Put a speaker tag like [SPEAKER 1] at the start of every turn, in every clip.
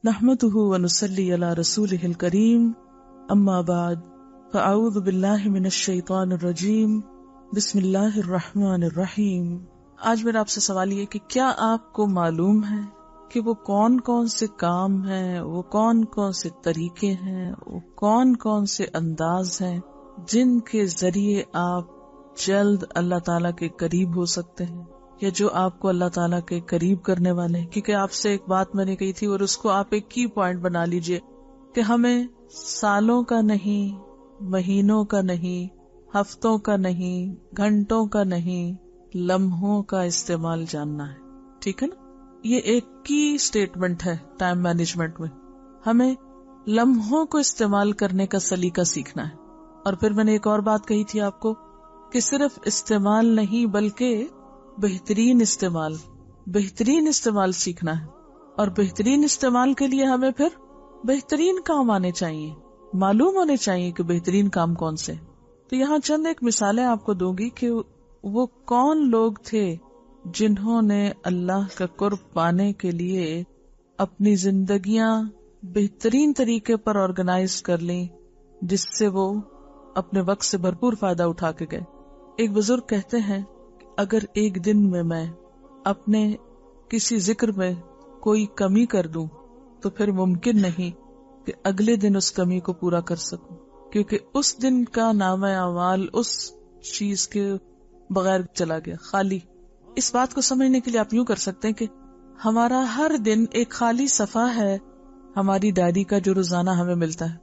[SPEAKER 1] نحمده ونصلي على رسوله الكريم اما بعد فاعوذ بالله من الشیطان الرجیم بسم اللہ الرحمن الرحیم۔ آج میرا آپ سے سوال یہ کہ کیا آپ کو معلوم ہے کہ وہ کون کون سے کام ہیں، وہ کون کون سے طریقے ہیں، وہ کون کون سے انداز ہیں جن کے ذریعے آپ جلد اللہ تعالیٰ کے قریب ہو سکتے ہیں، یا جو آپ کو اللہ تعالیٰ کے قریب کرنے والے ہیں؟ کیونکہ آپ سے ایک بات میں نے کہی تھی اور اس کو آپ ایک کی پوائنٹ بنا لیجئے کہ ہمیں سالوں کا نہیں، مہینوں کا نہیں، ہفتوں کا نہیں، گھنٹوں کا نہیں، لمحوں کا استعمال جاننا ہے۔ ٹھیک ہے نا؟ یہ ایک کی اسٹیٹمنٹ ہے ٹائم مینجمنٹ میں، ہمیں لمحوں کو استعمال کرنے کا سلیقہ سیکھنا ہے۔ اور پھر میں نے ایک اور بات کہی تھی آپ کو کہ صرف استعمال نہیں بلکہ بہترین استعمال سیکھنا ہے، اور بہترین استعمال کے لیے ہمیں پھر بہترین کام آنے چاہیے، معلوم ہونے چاہیے کہ بہترین کام کون سے۔ تو یہاں چند ایک مثالیں آپ کو دوں گی کہ وہ کون لوگ تھے جنہوں نے اللہ کا قرب پانے کے لیے اپنی زندگیاں بہترین طریقے پر آرگنائز کر لیں، جس سے وہ اپنے وقت سے بھرپور فائدہ اٹھا کے گئے۔ ایک بزرگ کہتے ہیں اگر ایک دن میں اپنے کسی ذکر میں کوئی کمی کر دوں تو پھر ممکن نہیں کہ اگلے دن اس کمی کو پورا کر سکوں، کیونکہ اس دن کا نامہ اعمال اس چیز کے بغیر چلا گیا، خالی۔ اس بات کو سمجھنے کے لیے آپ یوں کر سکتے ہیں کہ ہمارا ہر دن ایک خالی صفحہ ہے ہماری ڈائری کا جو روزانہ ہمیں ملتا ہے۔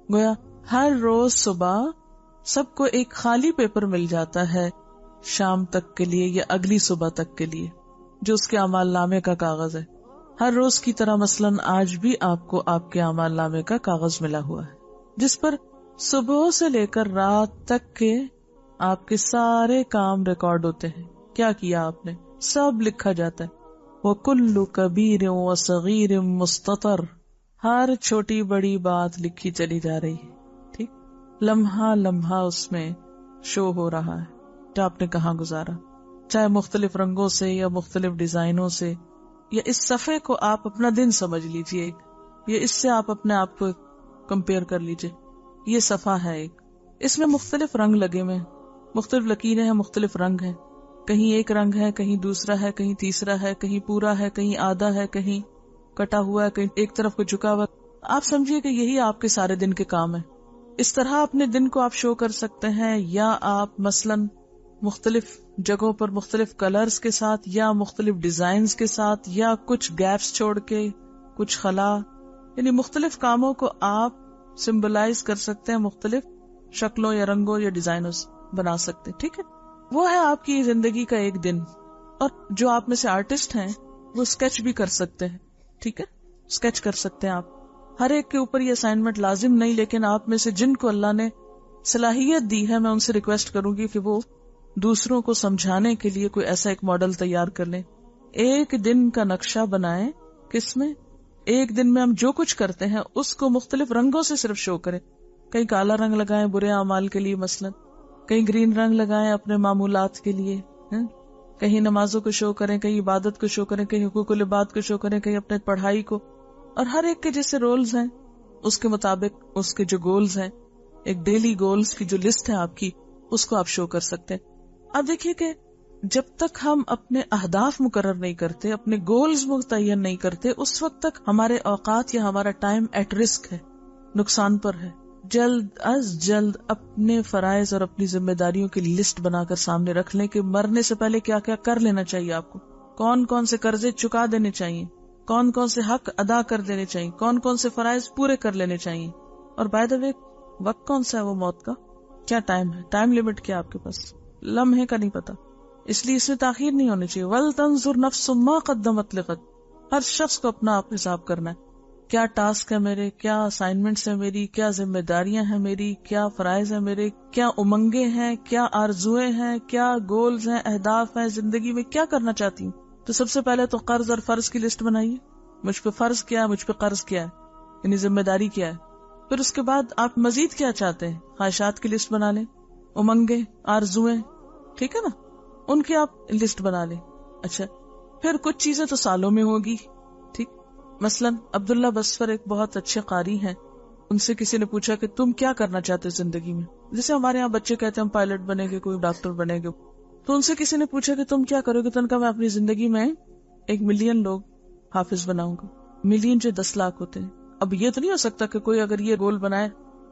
[SPEAKER 1] گویا ہر روز صبح سب کو ایک خالی پیپر مل جاتا ہے شام تک کے لیے یا اگلی صبح تک کے لیے، جو اس کے اعمال نامے کا کاغذ ہے۔ ہر روز کی طرح مثلاً آج بھی آپ کو آپ کے اعمال نامے کا کاغذ ملا ہوا ہے، جس پر صبح سے لے کر رات تک کے آپ کے سارے کام ریکارڈ ہوتے ہیں، کیا کیا آپ نے سب لکھا جاتا ہے۔ وَكُلُّ كَبِيرٍ وَصَغِيرٍ مُسْتَطَرٍ، ہر چھوٹی بڑی بات لکھی چلی جا رہی ہے، ٹھیک، لمحہ لمحہ اس میں شو ہو رہا ہے کہ آپ نے کہاں گزارا، چاہے مختلف رنگوں سے یا مختلف ڈیزائنوں سے، یا اس صفحے کو آپ اپنا دن سمجھ لیجئے، یا اس سے آپ اپنے آپ کو کمپیئر کر لیجئے۔ یہ صفحہ ہے ایک، اس میں مختلف رنگ لگے ہوئے، مختلف لکیریں ہیں، مختلف رنگ ہیں، کہیں ایک رنگ ہے، کہیں دوسرا ہے، کہیں تیسرا ہے، کہیں پورا ہے، کہیں آدھا ہے، کہیں کٹا ہوا ہے، کہیں ایک طرف کو جھکا ہوا۔ آپ سمجھیے کہ یہی آپ کے سارے دن کے کام ہیں۔ اس طرح اپنے دن کو آپ شو کر سکتے ہیں، یا آپ مثلاً مختلف جگہوں پر مختلف کلرز کے ساتھ یا مختلف ڈیزائنز کے ساتھ، یا کچھ گیپس چھوڑ کے، کچھ خلا، یعنی مختلف کاموں کو آپ سمبلائز کر سکتے ہیں، مختلف شکلوں یا رنگوں یا ڈیزائنوں بنا سکتے ہیں۔ ٹھیک ہے، وہ ہے آپ کی زندگی کا ایک دن۔ اور جو آپ میں سے آرٹسٹ ہیں وہ اسکیچ بھی کر سکتے ہیں، ٹھیک ہے، اسکیچ کر سکتے ہیں آپ۔ ہر ایک کے اوپر یہ اسائنمنٹ لازم نہیں، لیکن آپ میں سے جن کو اللہ نے صلاحیت دی ہے، میں ان سے ریکویسٹ کروں گی کہ وہ دوسروں کو سمجھانے کے لیے کوئی ایسا ایک ماڈل تیار کر لیں، ایک دن کا نقشہ بنائیں، کس میں ایک دن میں ہم جو کچھ کرتے ہیں اس کو مختلف رنگوں سے صرف شو کریں۔ کہیں کالا رنگ لگائیں برے اعمال کے لیے مثلا، کہیں گرین رنگ لگائیں اپنے معمولات کے لیے، کہیں نمازوں کو شو کریں، کہیں عبادت کو شو کریں، کہیں حقوق العباد کو شو کریں، کہیں اپنے پڑھائی کو، اور ہر ایک کے جیسے رولز ہیں اس کے مطابق اس کے جو گولز ہیں، ایک ڈیلی گولز کی جو لسٹ ہے آپ کی، اس کو آپ شو کر سکتے ہیں۔ اب دیکھیے کہ جب تک ہم اپنے اہداف مقرر نہیں کرتے، اپنے گولز متعین نہیں کرتے، اس وقت تک ہمارے اوقات یا ہمارا ٹائم ایٹ رسک ہے، نقصان پر ہے۔ جلد از جلد اپنے فرائض اور اپنی ذمہ داریوں کی لسٹ بنا کر سامنے رکھ لیں کہ مرنے سے پہلے کیا کیا کر لینا چاہیے آپ کو، کون کون سے قرضے چکا دینے چاہیے، کون کون سے حق ادا کر دینے چاہیے، کون کون سے فرائض پورے کر لینے چاہیے۔ اور بائی دا وے وقت کون سا ہے وہ موت کا، کیا ٹائم ہے، ٹائم لمٹ کیا آپ کے پاس، لمحے کا نہیں پتا، اس لیے اس میں تاخیر نہیں ہونی چاہیے۔ وَلْتَنْظُرْ نَفْسٌ مَا قَدَّمَتْ لِغَدٍ، ہر شخص کو اپنا آپ حساب کرنا ہے، کیا ٹاسک ہے میرے، کیا اسائنمنٹس ہیں میری، کیا ذمہ داریاں ہیں میری، کیا فرائض ہیں میرے، کیا امنگیں ہیں، کیا آرزویں ہیں، کیا گولز ہیں، اہداف ہیں، زندگی میں کیا کرنا چاہتی ہوں۔ تو سب سے پہلے تو قرض اور فرض کی لسٹ بنائیے، مجھ پہ فرض کیا ہے، مجھ پہ قرض کیا ہے، یعنی ذمہ داری کیا ہے۔ پھر اس کے بعد آپ مزید کیا چاہتے ہیں، خواہشات کی لسٹ بنا لیں، امنگیں، آرزویں، ٹھیک ہے نا، ان کی آپ لسٹ بنا لیں۔ اچھا، پھر کچھ چیزیں تو سالوں میں ہوگی، ٹھیک، مثلاً عبداللہ بسفر ایک بہت اچھے قاری ہیں، ان سے کسی نے پوچھا کہ تم کیا کرنا چاہتے ہو زندگی میں، جیسے ہمارے یہاں بچے کہتے ہیں ہم پائلٹ بنے گے، کوئی ڈاکٹر بنے گے، تو ان سے کسی نے پوچھا کہ تم کیا کرو گے، تو ان کا میں اپنی زندگی میں 1 ملین لوگ حافظ بناؤں گا. ملین جو 10 لاکھ ہوتے ہیں. اب یہ تو نہیں ہو سکتا کہ کوئی اگر یہ گول بنائے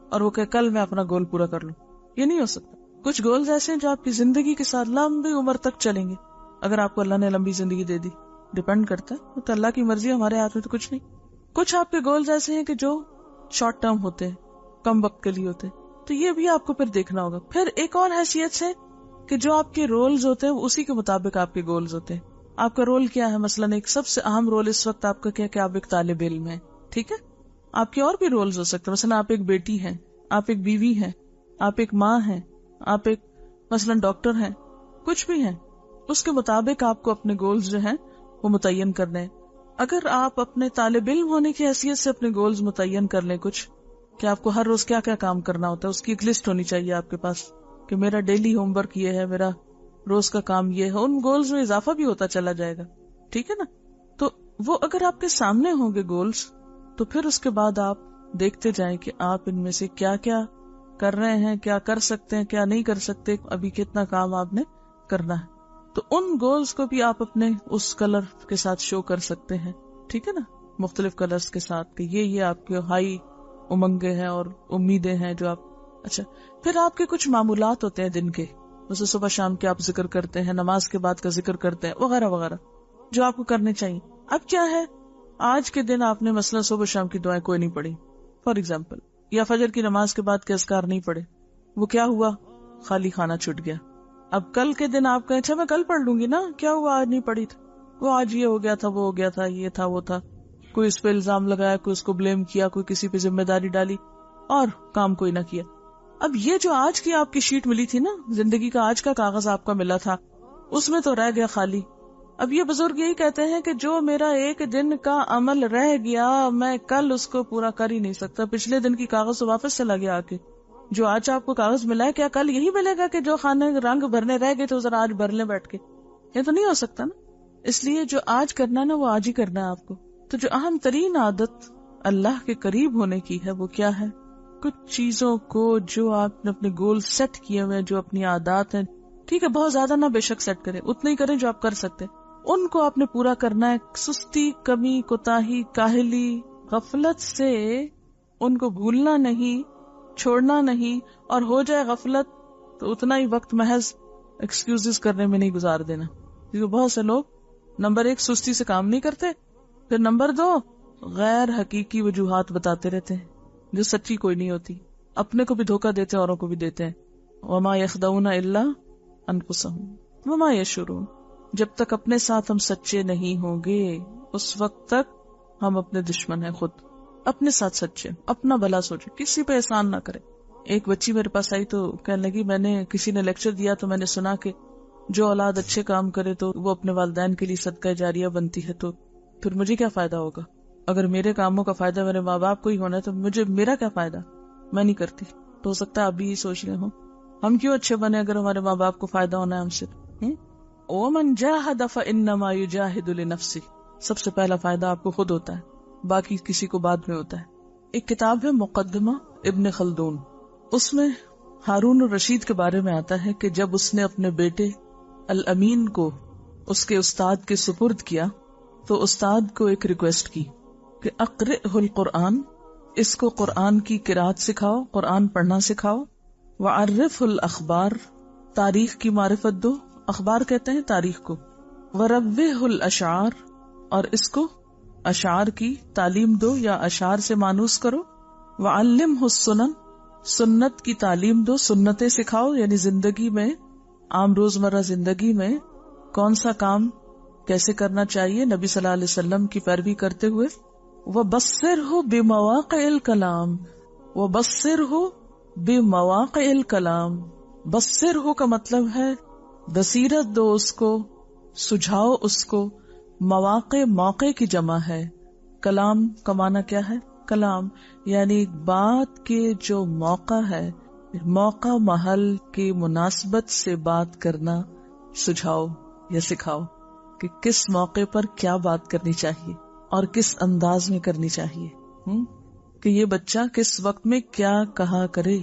[SPEAKER 1] اور وہ کہ کل میں اپنا گول پورا کر لوں، یہ نہیں ہو سکتا. کچھ گولز ایسے ہیں جو آپ کی زندگی کے ساتھ لمبی عمر تک چلیں گے اگر آپ کو اللہ نے لمبی زندگی دے دی. ڈیپینڈ کرتا ہے، تو اللہ کی مرضی، ہمارے ہاتھ میں تو کچھ نہیں. کچھ آپ کے گولز ایسے ہیں کہ جو شارٹ ٹرم ہوتے ہیں، کم وقت کے لیے ہوتے ہیں، تو یہ بھی آپ کو پھر دیکھنا ہوگا. پھر ایک اور حیثیت سے کہ جو آپ کے رولز ہوتے ہیں اسی کے مطابق آپ کے گولز ہوتے ہیں. آپ کا رول کیا ہے؟ مثلاً ایک سب سے اہم رول اس وقت آپ کا کیا کہ آپ ایک طالب علم ہیں، ٹھیک ہے. آپ کے اور بھی رولز ہو سکتے ہیں، مثلاً آپ ایک بیٹی ہیں، آپ ایک بیوی ہیں، آپ ایک ماں ہیں، آپ ایک مثلاً ڈاکٹر ہیں، کچھ بھی ہیں. اس کے مطابق آپ کو اپنے گولز جو ہیں وہ متعین کرنے ہیں. اگر آپ اپنے طالب علم ہونے کی حیثیت سے اپنے گولز متعین کر لیں کچھ کہ آپ کو ہر روز کیا کیا کام کرنا ہوتا ہے، اس کی ایک لسٹ ہونی چاہیے آپ کے پاس کہ میرا ڈیلی ہوم ورک یہ ہے، میرا روز کا کام یہ ہے. ان گولز میں اضافہ بھی ہوتا چلا جائے گا، ٹھیک ہے نا. تو وہ اگر آپ کے سامنے ہوں گے گولز، تو پھر اس کے بعد آپ دیکھتے جائیں کہ آپ ان میں سے کیا کیا کر رہے ہیں، کیا کر سکتے ہیں، کیا نہیں کر سکتے، ابھی کتنا کام آپ نے کرنا ہے. تو ان گولز کو بھی آپ اپنے اس کلر کے ساتھ شو کر سکتے ہیں، ٹھیک ہے نا، مختلف کلرز کے ساتھ کہ یہ آپ کے ہائی امنگیں ہیں اور امیدیں ہیں جو آپ. اچھا، پھر آپ کے کچھ معمولات ہوتے ہیں دن کے، جیسے صبح شام کے آپ ذکر کرتے ہیں، نماز کے بعد کا ذکر کرتے ہیں، وغیرہ وغیرہ جو آپ کو کرنے چاہیے. اب کیا ہے، آج کے دن آپ نے مثلا صبح شام کی دعائیں کوئی نہیں پڑھی فار ایگزامپل، یا فجر کی نماز کے بعد کے اذکار نہیں پڑھے، وہ کیا ہوا، خالی خانہ چھٹ گیا. اب کل کے دن آپ کہیں اچھا میں کل پڑھ لوں گی نا، کیا ہوا آج نہیں پڑھی تھی، وہ آج یہ ہو گیا تھا، وہ ہو گیا تھا، یہ تھا وہ تھا، کوئی اس پہ الزام لگایا، کوئی اس کو بلیم کیا، کوئی کسی پہ ذمہ داری ڈالی اور کام کوئی نہ کیا. اب یہ جو آج کی آپ کی شیٹ ملی تھی نا، زندگی کا آج کا کاغذ آپ کا ملا تھا، اس میں تو رہ گیا خالی. اب یہ بزرگ یہی کہتے ہیں کہ جو میرا ایک دن کا عمل رہ گیا میں کل اس کو پورا کر ہی نہیں سکتا. پچھلے دن کی کاغذ واپس چلا گیا آ کے. جو آج آپ کو کاغذ ملا ہے کیا کل یہی ملے گا کہ جو خانے رنگ بھرنے رہ گئے تو ذرا آج بھر لیں بیٹھ کے؟ یہ تو نہیں ہو سکتا نا. اس لیے جو آج کرنا ہے نا وہ آج ہی کرنا ہے آپ کو. تو جو اہم ترین عادت اللہ کے قریب ہونے کی ہے وہ کیا ہے؟ کچھ چیزوں کو جو آپ نے اپنے گول سیٹ کیے ہوئے، جو اپنی عادات ہیں، ٹھیک ہے بہت زیادہ نہ بے شک سیٹ کریں، اتنے ہی کریں جو آپ کر سکتے، ان کو آپ نے پورا کرنا ہے. سستی، کمی، کوتاہی، کاہلی، غفلت سے ان کو بھولنا نہیں، چھوڑنا نہیں. اور ہو جائے غفلت تو اتنا ہی وقت محض ایکسکیوزز کرنے میں نہیں گزار دینا، کیونکہ بہت سے لوگ نمبر 1 سستی سے کام نہیں کرتے، پھر نمبر 2 غیر حقیقی وجوہات بتاتے رہتے ہیں جو سچی کوئی نہیں ہوتی. اپنے کو بھی دھوکہ دیتے ہیں، اوروں کو بھی دیتے ہیں. وما يخدعون الا انفسهم وما يشعرون. جب تک اپنے ساتھ ہم سچے نہیں ہوں گے اس وقت تک ہم اپنے دشمن ہیں. خود اپنے ساتھ سچے، اپنا بھلا سوچے، کسی پہ احسان نہ کرے. ایک بچی میرے پاس آئی تو کہنے لگی میں نے کسی نے لیکچر دیا تو میں نے سنا کہ جو اولاد اچھے کام کرے تو وہ اپنے والدین کے لیے صدقہ جاریہ بنتی ہے، تو پھر مجھے کیا فائدہ ہوگا؟ اگر میرے کاموں کا فائدہ میرے ماں باپ کو ہی ہونا ہے تو مجھے میرا کیا فائدہ؟ میں نہیں کرتی. تو ہو سکتا ہے آپ بھی یہ سوچ رہے ہوں ہم کیوں اچھے بنے اگر ہمارے ماں باپ کو فائدہ ہونا ہے ہم سے. وَمَنْ جَاهَدَ فَإِنَّمَا يُجَاهِدُ لِنَفْسِهِ. سب سے پہلا فائدہ آپ کو خود ہوتا ہے، باقی کسی کو بعد میں ہوتا ہے. ایک کتاب ہے مقدمہ ابن خلدون، اس میں ہارون الرشید کے بارے میں آتا ہے کہ جب اس نے اپنے بیٹے الامین کو اس کے استاد کے سپرد کیا تو استاد کو ایک ریکویسٹ کی کہ اقرئہ القرآن، اس کو قرآن کی قرات سکھاؤ، قرآن پڑھنا سکھاؤ. وعرفہ الاخبار، تاریخ کی معرفت دو، اخبار کہتے ہیں تاریخ کو. وروہ الاشعار، اور اس کو اشعار کی تعلیم دو یا اشعار سے مانوس کرو. وعلمہ السنن، سنت کی تعلیم دو، سنتیں سکھاؤ، یعنی زندگی میں عام روزمرہ زندگی میں کون سا کام کیسے کرنا چاہیے نبی صلی اللہ علیہ وسلم کی پیروی کرتے ہوئے. وبصرہ بمواقع الکلام، وبصرہ بمواقع الکلام. بصرہ کا مطلب ہے بصیرت دو اس کو، سجھاؤ اس کو. مواقع موقع کی جمع ہے، کلام کا معنی کیا ہے؟ کلام یعنی بات کے جو موقع ہے، موقع محل کی مناسبت سے بات کرنا سجھاؤ یا سکھاؤ کہ کس موقع پر کیا بات کرنی چاہیے. اور کس انداز میں کرنی چاہیے، کہ یہ بچہ کس وقت میں کیا کہا کرے.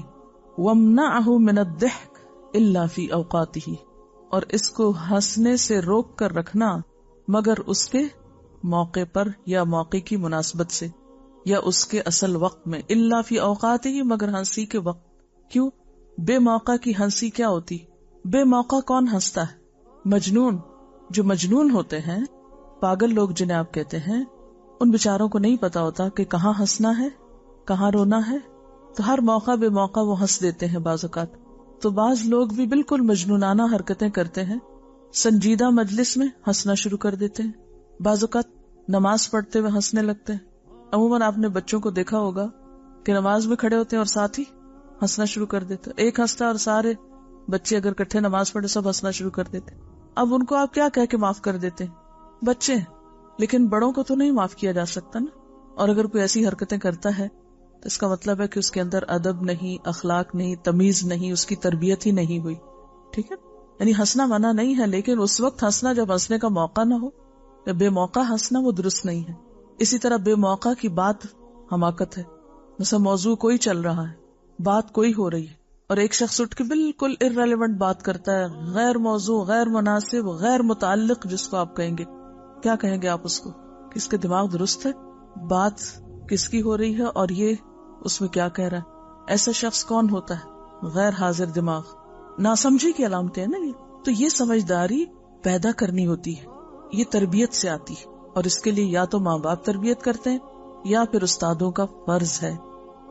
[SPEAKER 1] وَامْنَعْهُ مِنَ الضِّحْكِ إِلَّا فِي أَوْقَاتِهِ، اور اس کو ہنسنے سے روک کر رکھنا مگر اس کے موقع پر یا موقع کی مناسبت سے یا اس کے اصل وقت میں. الا فی اوقاتہ، مگر ہنسی کے وقت. کیوں؟ بے موقع کی ہنسی کیا ہوتی؟ بے موقع کون ہنستا ہے؟ مجنون. جو مجنون ہوتے ہیں، پاگل لوگ جنہیں آپ کہتے ہیں، ان بیچاروں کو نہیں پتا ہوتا کہ کہاں ہنسنا ہے کہاں رونا ہے، تو ہر موقع بے موقع وہ ہنس دیتے ہیں بعض اوقات. تو بعض لوگ بھی بالکل مجنونانہ حرکتیں کرتے ہیں، سنجیدہ مجلس میں ہنسنا شروع کر دیتے ہیں، بعض اوقات نماز پڑھتے ہوئے ہنسنے لگتے ہیں. عموماً آپ نے بچوں کو دیکھا ہوگا کہ نماز میں کھڑے ہوتے ہیں اور ساتھ ہی ہنسنا شروع کر دیتے. ایک ہنستا اور سارے بچے اگر کٹھے نماز پڑھے سب ہنسنا شروع کر دیتے. اب ان کو آپ کیا کہہ کے معاف کر دیتے ہیں؟ بچے ہیں. لیکن بڑوں کو تو نہیں معاف کیا جا سکتا نا. اور اگر کوئی ایسی حرکتیں کرتا ہے تو اس کا مطلب ہے کہ اس کے اندر ادب نہیں، اخلاق نہیں، تمیز نہیں، اس کی تربیت ہی نہیں ہوئی. ٹھیک ہے، یعنی ہنسنا منع نہیں ہے، لیکن اس وقت ہنسنا جب ہنسنے کا موقع نہ ہو، یا بے موقع ہنسنا وہ درست نہیں ہے. اسی طرح بے موقع کی بات حماقت ہے. مثلا موضوع کوئی چل رہا ہے، بات کوئی ہو رہی ہے، اور ایک شخص اٹھ کے بالکل irrelevant بات کرتا ہے، غیر موضوع، غیر مناسب، غیر متعلق، جس کو آپ کہیں گے. کیا کہیں گے آپ اس کو؟ کہ اس کے دماغ درست ہے؟ بات کس کی ہو رہی ہے اور یہ اس میں کیا کہہ رہا ہے؟ ایسا شخص کون ہوتا ہے؟ غیر حاضر دماغ. ناسمجھی کی علامتیں ہیں نا یہ. تو یہ سمجھداری پیدا کرنی ہوتی ہے، یہ تربیت سے آتی ہے، اور اس کے لیے یا تو ماں باپ تربیت کرتے ہیں یا پھر استادوں کا فرض ہے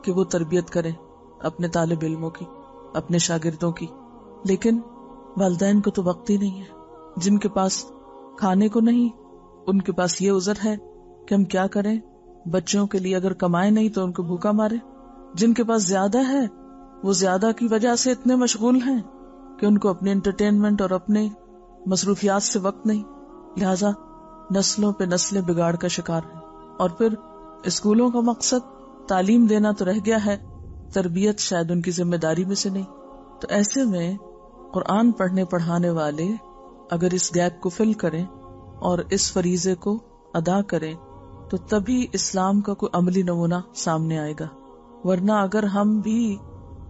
[SPEAKER 1] کہ وہ تربیت کریں اپنے طالب علموں کی، اپنے شاگردوں کی. لیکن والدین کو تو وقت ہی نہیں ہے. جن کے پاس کھانے کو نہیں، ان کے پاس یہ عذر ہے کہ ہم کیا کریں، بچوں کے لیے اگر کمائے نہیں تو ان کو بھوکا مارے. جن کے پاس زیادہ ہے وہ زیادہ کی وجہ سے اتنے مشغول ہیں کہ ان کو اپنے انٹرٹینمنٹ اور اپنے مصروفیات سے وقت نہیں، لہذا نسلوں پہ نسلیں بگاڑ کا شکار ہیں. اور پھر اسکولوں کا مقصد تعلیم دینا تو رہ گیا ہے، تربیت شاید ان کی ذمہ داری میں سے نہیں. تو ایسے میں قرآن پڑھنے پڑھانے والے اگر اس گیپ کو فل کریں اور اس فریضے کو ادا کریں تو تبھی اسلام کا کوئی عملی نمونہ سامنے آئے گا. ورنہ اگر ہم بھی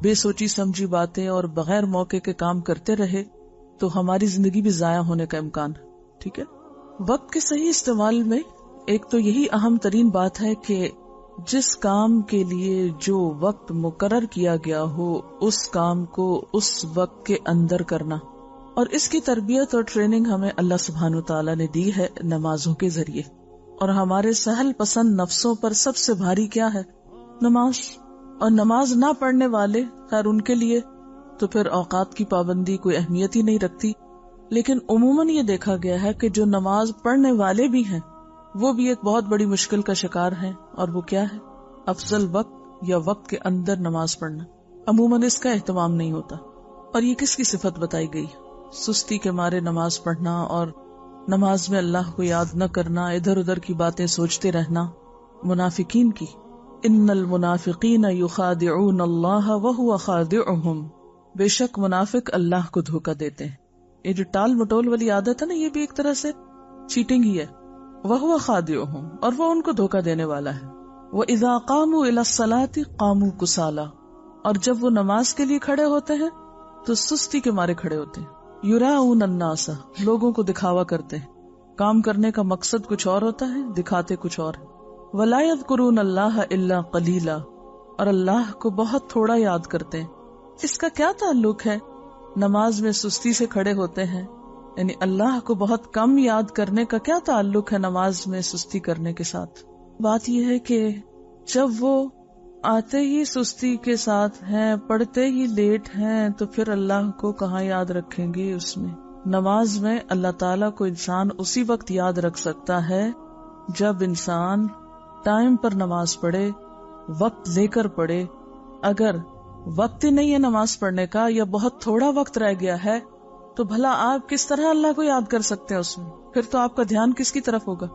[SPEAKER 1] بے سوچی سمجھی باتیں اور بغیر موقع کے کام کرتے رہے تو ہماری زندگی بھی ضائع ہونے کا امکان ہے. ٹھیک ہے، وقت کے صحیح استعمال میں ایک تو یہی اہم ترین بات ہے کہ جس کام کے لیے جو وقت مقرر کیا گیا ہو اس کام کو اس وقت کے اندر کرنا. اور اس کی تربیت اور ٹریننگ ہمیں اللہ سبحانہ وتعالی نے دی ہے نمازوں کے ذریعے. اور ہمارے سہل پسند نفسوں پر سب سے بھاری کیا ہے؟ نماز. اور نماز نہ پڑھنے والے، خیر ان کے لیے تو پھر اوقات کی پابندی کوئی اہمیت ہی نہیں رکھتی. لیکن عموماً یہ دیکھا گیا ہے کہ جو نماز پڑھنے والے بھی ہیں وہ بھی ایک بہت بڑی مشکل کا شکار ہیں. اور وہ کیا ہے؟ افضل وقت یا وقت کے اندر نماز پڑھنا. عموماً اس کا اہتمام نہیں ہوتا. اور یہ کس کی صفت بتائی گئی؟ سستی کے مارے نماز پڑھنا اور نماز میں اللہ کو یاد نہ کرنا، ادھر ادھر کی باتیں سوچتے رہنا. منافقین کی، ان المنافقین یخادعون اللہ وہو خادعہم، بے شک منافق اللہ کو دھوکہ دیتے ہیں. یہ جو ٹال مٹول والی عادت ہے نا، یہ بھی ایک طرح سے چیٹنگ ہی ہے. وہو خادعہم، اور وہ ان کو دھوکہ دینے والا ہے. وَإِذَا قَامُوا إِلَى الصَّلَاةِ قَامُوا كُسَالَىٰ، اور جب وہ نماز کے لیے کھڑے ہوتے ہیں تو سستی کے مارے کھڑے ہوتے ہیں. یراؤن الناس، لوگوں کو دکھاوا کرتے ہیں. کام کرنے کا مقصد کچھ اور ہوتا ہے، دکھاتے کچھ اور ہے. وَلَا يَذْكُرُونَ اللَّهَ إِلَّا قَلِيلًا، اور اللہ کو بہت تھوڑا یاد کرتے ہیں. اس کا کیا تعلق ہے؟ نماز میں سستی سے کھڑے ہوتے ہیں، یعنی اللہ کو بہت کم یاد کرنے کا کیا تعلق ہے نماز میں سستی کرنے کے ساتھ؟ بات یہ ہے کہ جب وہ آتے ہی سستی کے ساتھ ہیں، پڑھتے ہی لیٹ ہیں، تو پھر اللہ کو کہاں یاد رکھیں گے اس میں؟ نماز میں اللہ تعالیٰ کو انسان اسی وقت یاد رکھ سکتا ہے جب انسان ٹائم پر نماز پڑھے، وقت لے کر پڑھے. اگر وقت ہی نہیں ہے نماز پڑھنے کا یا بہت تھوڑا وقت رہ گیا ہے تو بھلا آپ کس طرح اللہ کو یاد کر سکتے ہیں اس میں؟ پھر تو آپ کا دھیان کس کی طرف ہوگا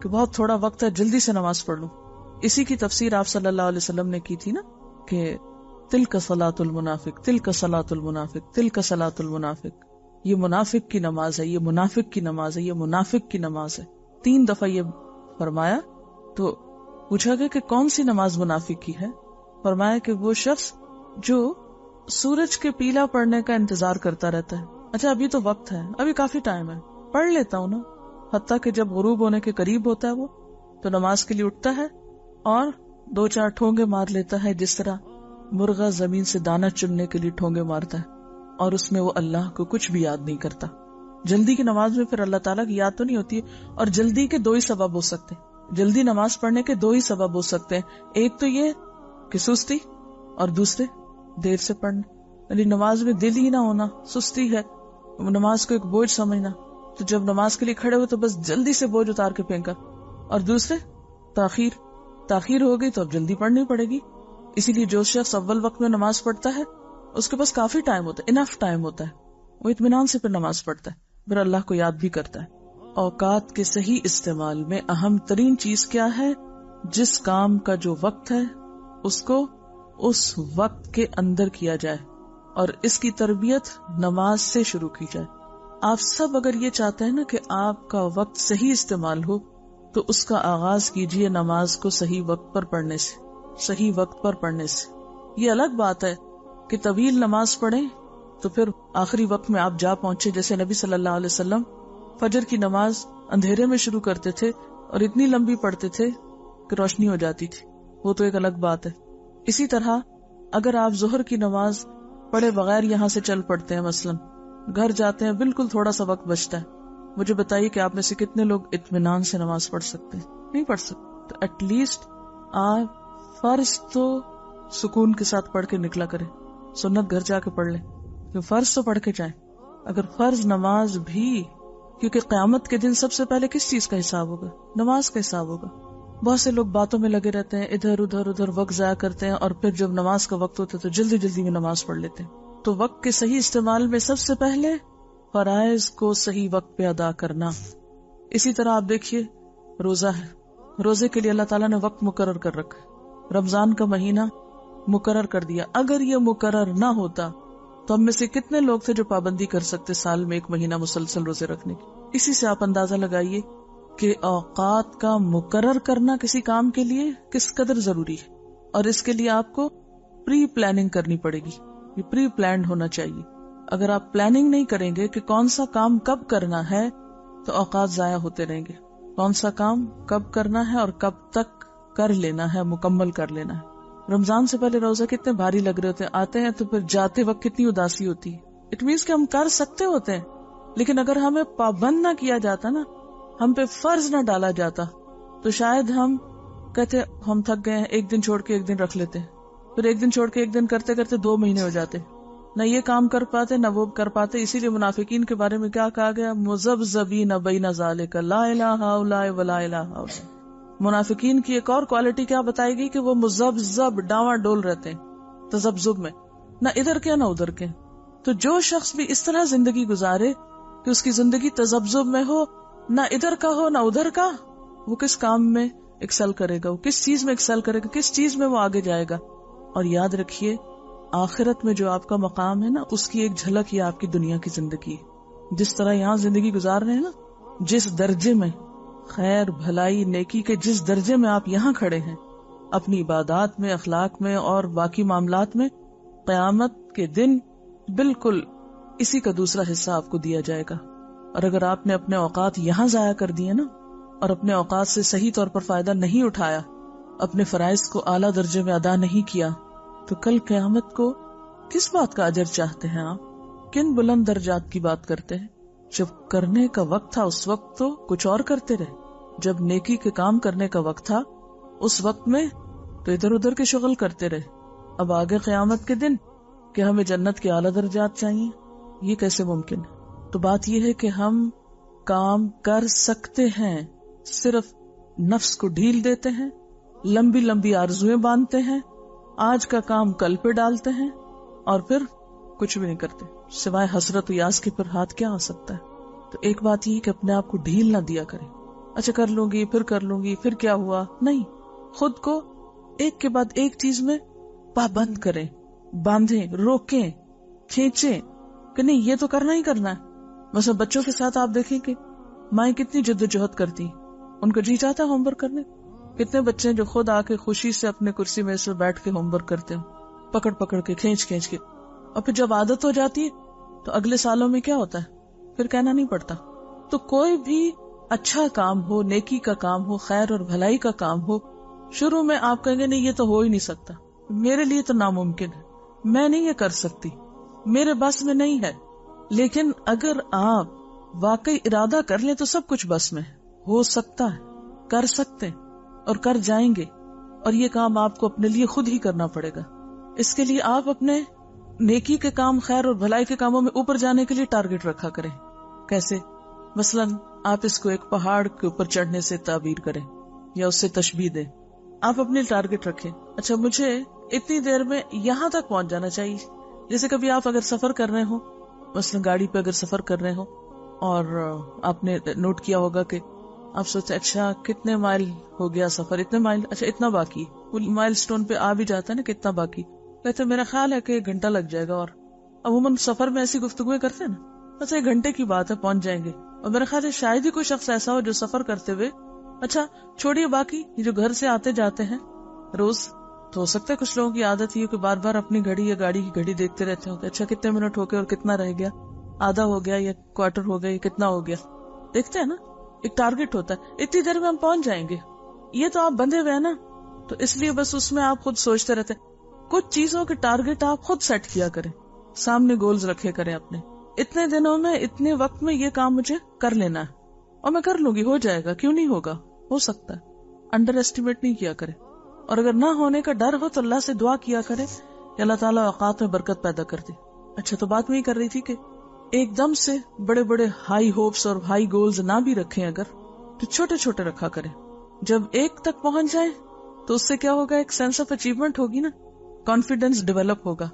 [SPEAKER 1] کہ بہت تھوڑا وقت ہے، جلدی سے نماز پڑھ لوں. اسی کی تفسیر آپ صلی اللہ علیہ وسلم نے کی تھی نا کہ تلک صلاۃ المنافق، تلک صلاۃ المنافق، تلک صلاۃ المنافق. یہ منافق کی نماز ہے، یہ منافق کی نماز ہے، یہ منافق کی نماز ہے. 3 دفعہ یہ فرمایا تو پوچھا گیا کہ کون سی نماز منافق کی ہے؟ فرمایا کہ وہ شخص جو سورج کے پیلا پڑنے کا انتظار کرتا رہتا ہے. اچھا ابھی تو وقت ہے، ابھی کافی ٹائم ہے، پڑھ لیتا ہوں نا، حتیٰ کہ جب غروب ہونے کے قریب ہوتا ہے وہ تو نماز کے لیے اٹھتا ہے اور 2-4 ٹھونگے مار لیتا ہے، جس طرح مرغا زمین سے دانہ چننے کے لیے ٹھونگے مارتا ہے، اور اس میں وہ اللہ کو کچھ بھی یاد نہیں کرتا. جلدی کی نماز میں پھر اللہ تعالیٰ کی یاد تو نہیں ہوتی، اور جلدی کے 2 ہی سبب ہو سکتے ہیں. جلدی نماز پڑھنے کے 2 ہی سبب ہو سکتے ہیں، ایک تو یہ کہ سستی، اور دوسرے دیر سے پڑھنا. یعنی نماز میں دل ہی نہ ہونا سستی ہے، نماز کو ایک بوجھ سمجھنا، تو جب نماز کے لیے کھڑے ہوئے تو بس جلدی سے بوجھ اتار کے پھینکا. اور دوسرے تاخیر ہو گئی تو اب جلدی پڑھنی پڑے گی. اسی لیے جو شخص اول وقت میں نماز پڑھتا ہے اس کے پاس کافی ٹائم ہوتا ہے، انف ٹائم ہوتا ہے، وہ اطمینان سے پھر نماز پڑھتا ہے، پھر اللہ کو یاد بھی کرتا ہے. اوقات کے صحیح استعمال میں اہم ترین چیز کیا ہے؟ جس کام کا جو وقت ہے اس کو اس وقت کے اندر کیا جائے، اور اس کی تربیت نماز سے شروع کی جائے. آپ سب اگر یہ چاہتے ہیں نا کہ آپ کا وقت صحیح استعمال ہو تو اس کا آغاز کیجئے نماز کو صحیح وقت پر پڑھنے سے، صحیح وقت پر پڑھنے سے. یہ الگ بات ہے کہ طویل نماز پڑھیں تو پھر آخری وقت میں آپ جا پہنچے، جیسے نبی صلی اللہ علیہ وسلم فجر کی نماز اندھیرے میں شروع کرتے تھے اور اتنی لمبی پڑھتے تھے کہ روشنی ہو جاتی تھی، وہ تو ایک الگ بات ہے. اسی طرح اگر آپ ظہر کی نماز پڑھے بغیر یہاں سے چل پڑتے ہیں، مثلاً گھر جاتے ہیں، بالکل تھوڑا سا وقت بچتا ہے، مجھے بتائیے کہ آپ میں سے کتنے لوگ اطمینان سے نماز پڑھ سکتے ہیں؟ نہیں پڑھ سکتے. تو ایٹ لیسٹ آپ فرض تو سکون کے ساتھ پڑھ کے نکلا کریں، سنت گھر جا کے پڑھ لیں، تو فرض تو پڑھ کے جائیں. اگر فرض نماز بھی، کیونکہ قیامت کے دن سب سے پہلے کس چیز کا حساب ہوگا؟ نماز کا حساب ہوگا. بہت سے لوگ باتوں میں لگے رہتے ہیں، ادھر ادھر وقت ضائع کرتے ہیں، اور پھر جب نماز کا وقت ہوتا ہے تو جلدی جلدی میں نماز پڑھ لیتے ہیں. تو وقت کے صحیح استعمال میں سب سے پہلے فرائض کو صحیح وقت پہ ادا کرنا. اسی طرح آپ دیکھیے روزہ ہے، روزے کے لیے اللہ تعالیٰ نے وقت مقرر کر رکھا ہے، رمضان کا مہینہ مقرر کر دیا. اگر یہ مقرر نہ ہوتا تو ہم میں سے کتنے لوگ تھے جو پابندی کر سکتے سال میں 1 مہینہ مسلسل روزے رکھنے کی. اسی سے آپ اندازہ لگائیے کہ اوقات کا مقرر کرنا کسی کام کے لیے کس قدر ضروری ہے، اور اس کے لیے آپ کو پری پلاننگ کرنی پڑے گی. یہ پری پلانڈ ہونا چاہیے. اگر آپ پلاننگ نہیں کریں گے کہ کون سا کام کب کرنا ہے تو اوقات ضائع ہوتے رہیں گے. کون سا کام کب کرنا ہے اور کب تک کر لینا ہے، مکمل کر لینا ہے. رمضان سے پہلے روزہ کتنے بھاری لگ رہے ہوتے ہیں، آتے ہیں تو پھر جاتے وقت کتنی اداسی ہوتی ہے. اٹ مینس کہ ہم کر سکتے ہوتے ہیں، لیکن اگر ہمیں پابند نہ کیا جاتا نا، ہم پہ فرض نہ ڈالا جاتا، تو شاید ہم کہتے ہم تھک گئے ہیں، 1 دن چھوڑ کے 1 دن رکھ لیتے، پھر 1 دن چھوڑ کے 1 دن کرتے کرتے 2 مہینے ہو جاتے، نہ یہ کام کر پاتے نہ وہ کر پاتے. اسی لیے منافقین کے بارے میں کیا کہا گیا؟ مذبذبین بین ذالک لا الہ الا ولا الہ الا. منافقین کی ایک اور کوالٹی کیا بتائی گئی کہ وہ مذبذب، ڈاواں ڈول رہتے ہیں تذبذب میں، نہ ادھر کے نہ ادھر کے. تو جو شخص بھی اس طرح زندگی گزارے کہ اس کی زندگی تذبذب میں ہو، نہ ادھر کا ہو نہ ادھر کا، وہ کس کام میں ایکسل کرے گا؟ وہ کس چیز میں ایکسل کرے گا؟ کس چیز میں وہ آگے جائے گا؟ اور یاد رکھیے آخرت میں جو آپ کا مقام ہے نا، اس کی ایک جھلک یہ آپ کی دنیا کی زندگی ہے. جس طرح یہاں زندگی گزار رہے ہیں نا، جس درجے میں خیر بھلائی نیکی کے جس درجے میں آپ یہاں کھڑے ہیں اپنی عبادات میں، اخلاق میں اور باقی معاملات میں، قیامت کے دن بالکل اسی کا دوسرا حصہ آپ کو دیا جائے گا. اور اگر آپ نے اپنے اوقات یہاں ضائع کر دیے نا، اور اپنے اوقات سے صحیح طور پر فائدہ نہیں اٹھایا، اپنے فرائض کو اعلیٰ درجے میں ادا نہیں کیا، تو کل قیامت کو کس بات کا اجر چاہتے ہیں آپ؟ کن بلند درجات کی بات کرتے ہیں؟ جب کرنے کا وقت تھا اس وقت تو کچھ اور کرتے رہے، جب نیکی کے کام کرنے کا وقت تھا اس وقت میں تو ادھر ادھر کے شغل کرتے رہے. اب آگے قیامت کے دن کہ ہمیں جنت کے اعلیٰ درجات چاہیے، یہ کیسے ممکن ہے؟ تو بات یہ ہے کہ ہم کام کر سکتے ہیں، صرف نفس کو ڈھیل دیتے ہیں، لمبی لمبی آرزویں باندھتے ہیں، آج کا کام کل پہ ڈالتے ہیں اور پھر کچھ بھی نہیں کرتے سوائے حسرت و یاس کے. پر ہاتھ کیا آ سکتا ہے؟ تو ایک بات یہ کہ اپنے آپ کو ڈھیل نہ دیا کریں. اچھا کر لوں گی، پھر کر لوں گی، پھر کیا ہوا؟ نہیں، خود کو ایک کے بعد ایک چیز میں پابند کریں، باندھیں، روکیں، کھینچیں کہ نہیں یہ تو کرنا ہی کرنا ہے. مثلا بچوں کے ساتھ آپ دیکھیں کہ مائیں کتنی جدوجہد کرتی، ان کا جی چاہتا ہے ہوم ورک کرنے، کتنے بچے ہیں جو خود آ کے خوشی سے اپنے کرسی میں سے بیٹھ کے ہوم ورک کرتے ہیں, پکڑ پکڑ کے, کھینچ کھینچ کے, اور پھر جب عادت ہو جاتی ہے تو اگلے سالوں میں کیا ہوتا ہے, پھر کہنا نہیں پڑتا. تو کوئی بھی اچھا کام ہو, نیکی کا کام ہو, خیر اور بھلائی کا کام ہو, شروع میں آپ کہیں گے نہیں یہ تو ہو ہی نہیں سکتا, میرے لیے تو ناممکن ہے, میں نہیں یہ کر سکتی, میرے بس میں نہیں ہے. لیکن اگر آپ واقعی ارادہ کر لیں تو سب کچھ بس میں ہے, ہو سکتا ہے, کر سکتے ہیں اور کر جائیں گے. اور یہ کام آپ کو اپنے لیے خود ہی کرنا پڑے گا. اس کے لیے آپ اپنے نیکی کے کام, خیر اور بھلائی کے کاموں میں اوپر جانے کے لیے ٹارگٹ رکھا کریں. کیسے؟ مثلاً آپ اس کو ایک پہاڑ کے اوپر چڑھنے سے تعبیر کریں یا اس سے تشبیہ دیں. آپ اپنے ٹارگٹ رکھیں, اچھا مجھے اتنی دیر میں یہاں تک پہنچ جانا چاہیے. جیسے کبھی آپ اگر سفر کر رہے ہو, مثلاً گاڑی پہ اگر سفر کر رہے ہو, اور آپ نے نوٹ کیا ہوگا کہ آپ سوچتے اچھا کتنے مائل ہو گیا سفر, اتنے مائل, اچھا اتنا باقی, مائل سٹون پہ آ بھی جاتا ہے نا کتنا باقی, کہتے میرا خیال ہے کہ 1 گھنٹہ لگ جائے گا. اور عموماً سفر میں ایسی گفتگویں کرتے ہیں نا, اچھا 1 گھنٹے کی بات ہے پہنچ جائیں گے. اور میرا خیال ہے شاید ہی کوئی شخص ایسا ہو جو سفر کرتے ہوئے, اچھا چھوڑیے باقی جو گھر سے آتے جاتے ہیں روز, تو ہو سکتا ہے کچھ لوگوں کی عادت یہ کہ بار بار اپنی گھڑی یا گاڑی کی گھڑی دیکھتے رہتے ہوں کہ اچھا کتنے منٹ ہو گئے اور کتنا رہ گیا, آدھا ہو گیا یا کوارٹر ہو گیا یا کتنا ہو گیا, دیکھتے ہیں نا. ایک ٹارگٹ ہوتا ہے اتنی دیر میں ہم پہنچ جائیں گے, یہ تو آپ بندھے ہوئے ہیں نا, تو اس لیے بس اس میں آپ خود سوچتے رہتے ہیں. کچھ چیزوں کے ٹارگٹ آپ خود سیٹ کیا کریں, سامنے گولز رکھے کریں اپنے, اتنے دنوں میں اتنے وقت میں یہ کام مجھے کر لینا ہے اور میں کر لوں گی, ہو جائے گا, کیوں نہیں ہوگا, ہو سکتا ہے. انڈر ایسٹیمیٹ نہیں کیا کرے. اور اگر نہ ہونے کا ڈر ہو تو اللہ سے دعا کیا کرے کہ اللہ تعالیٰ اوقات میں برکت پیدا کر دے. اچھا تو بات میں ہی کر رہی تھی کہ ایک دم سے بڑے بڑے ہائی ہوپس اور ہائی گولز نہ بھی رکھیں, اگر تو چھوٹے چھوٹے رکھا کریں. جب ایک تک پہنچ جائیں تو اس سے کیا ہوگا, ایک سینس آف اچیومنٹ ہوگی نا, کانفیڈینس ڈیولپ ہوگا.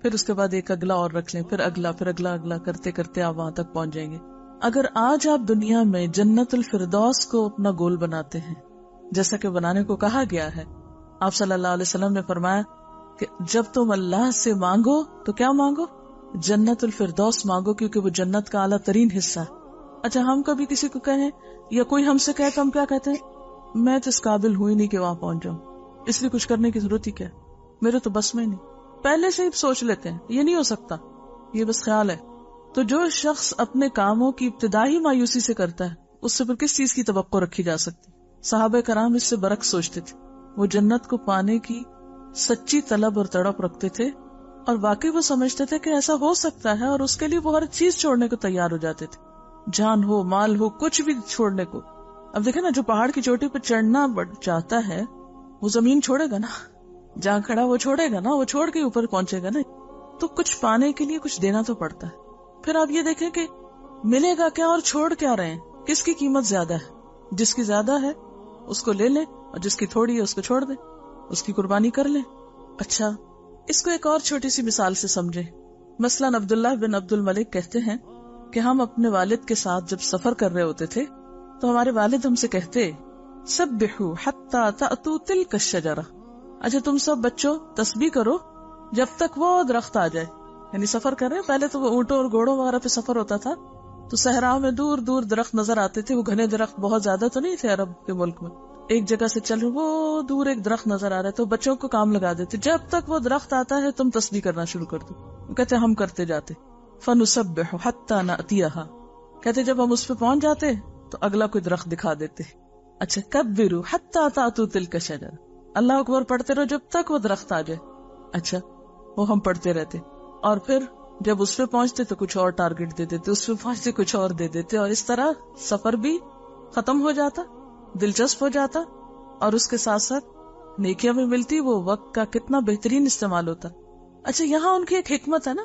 [SPEAKER 1] پھر اس کے بعد ایک اگلا اور رکھ لیں, پھر اگلا, پھر اگلا, اگلا کرتے کرتے آپ وہاں تک پہنچ جائیں گے. اگر آج آپ دنیا میں جنت الفردوس کو اپنا گول بناتے ہیں, جیسا کہ بنانے کو کہا گیا ہے, آپ صلی اللہ علیہ وسلم نے فرمایا کہ جب تم اللہ سے مانگو تو کیا مانگو, جنت الفردوس مانگو, کیونکہ وہ جنت کا اعلیٰ ترین حصہ ہے. اچھا ہم کبھی کسی کو کہیں یا کوئی ہم سے کہے تو ہم کیا کہتے ہیں, میں تو اس قابل ہوں ہی نہیں کہ وہاں پہنچ جاؤں, اس لیے کچھ کرنے کی ضرورت ہی کیا, میرے تو بس میں نہیں. پہلے سے ہی سوچ لیتے ہیں یہ نہیں ہو سکتا, یہ بس خیال ہے. تو جو شخص اپنے کاموں کی ابتدائی مایوسی سے کرتا ہے, اس سے پھر کس چیز کی توقع رکھی جا سکتی. صحابہ کرام اس سے برعکس سوچتے تھے, وہ جنت کو پانے کی سچی طلب اور تڑپ رکھتے تھے, اور واقعی وہ سمجھتے تھے کہ ایسا ہو سکتا ہے, اور اس کے لیے وہ ہر چیز چھوڑنے کو تیار ہو جاتے تھے, جان ہو, مال ہو, کچھ بھی چھوڑنے کو. اب دیکھیں نا, جو پہاڑ کی چوٹی پہ چڑھنا چاہتا ہے وہ زمین چھوڑے گا نا, جہاں کھڑا وہ چھوڑے گا نا, وہ چھوڑ کے اوپر پہنچے گا نا. تو کچھ پانے کے لیے کچھ دینا تو پڑتا ہے. پھر آپ یہ دیکھیں کہ ملے گا کیا اور چھوڑ کیا رہے ہیں, کس کی قیمت زیادہ ہے. جس کی زیادہ ہے اس کو لے لیں, اور جس کی تھوڑی ہے اس کو چھوڑ دیں, اس کی قربانی کر لیں. اچھا اس کو ایک اور چھوٹی سی مثال سے سمجھیں. مثلاً عبداللہ بن عبد الملک کہتے ہیں کہ ہم اپنے والد کے ساتھ جب سفر کر رہے ہوتے تھے تو ہمارے والد ہم سے کہتے, سبحوا حتی تأتوا تلک الشجرہ. اچھا تم سب بچوں تسبیح کرو جب تک وہ درخت آ جائے. یعنی سفر کر رہے ہیں, پہلے تو وہ اونٹوں اور گھوڑوں وغیرہ پہ سفر ہوتا تھا, تو صحراؤں میں دور دور درخت نظر آتے تھے. وہ گھنے درخت بہت زیادہ تو نہیں تھے عرب کے ملک میں, ایک جگہ سے چل رہے وہ دور ایک درخت نظر آ رہا ہے, تو بچوں کو کام لگا دیتے, جب تک وہ درخت آتا ہے تم تسبیح کرنا شروع کر دو. کہتے ہم کرتے جاتے, فنسبح حتی نأتیہا. کہتے جب ہم اس پہ پہنچ جاتے تو اگلا کوئی درخت دکھا دیتے. اچھا کبروا حتی تأتوا تلک الشجرہ, اللہ اکبر پڑھتے رہو جب تک وہ درخت آ جائے. اچھا وہ ہم پڑھتے رہتے, اور پھر جب اس پہ پہنچتے تو کچھ اور ٹارگٹ دے دیتے, اس پہ پہنچتے کچھ اور دے دیتے, اور اس طرح سفر بھی ختم ہو جاتا, دلچسپ ہو جاتا, اور اس کے ساتھ ساتھ نیکیاں بھی ملتی. وہ وقت کا کتنا بہترین استعمال ہوتا. اچھا یہاں ان کی ایک حکمت ہے نا,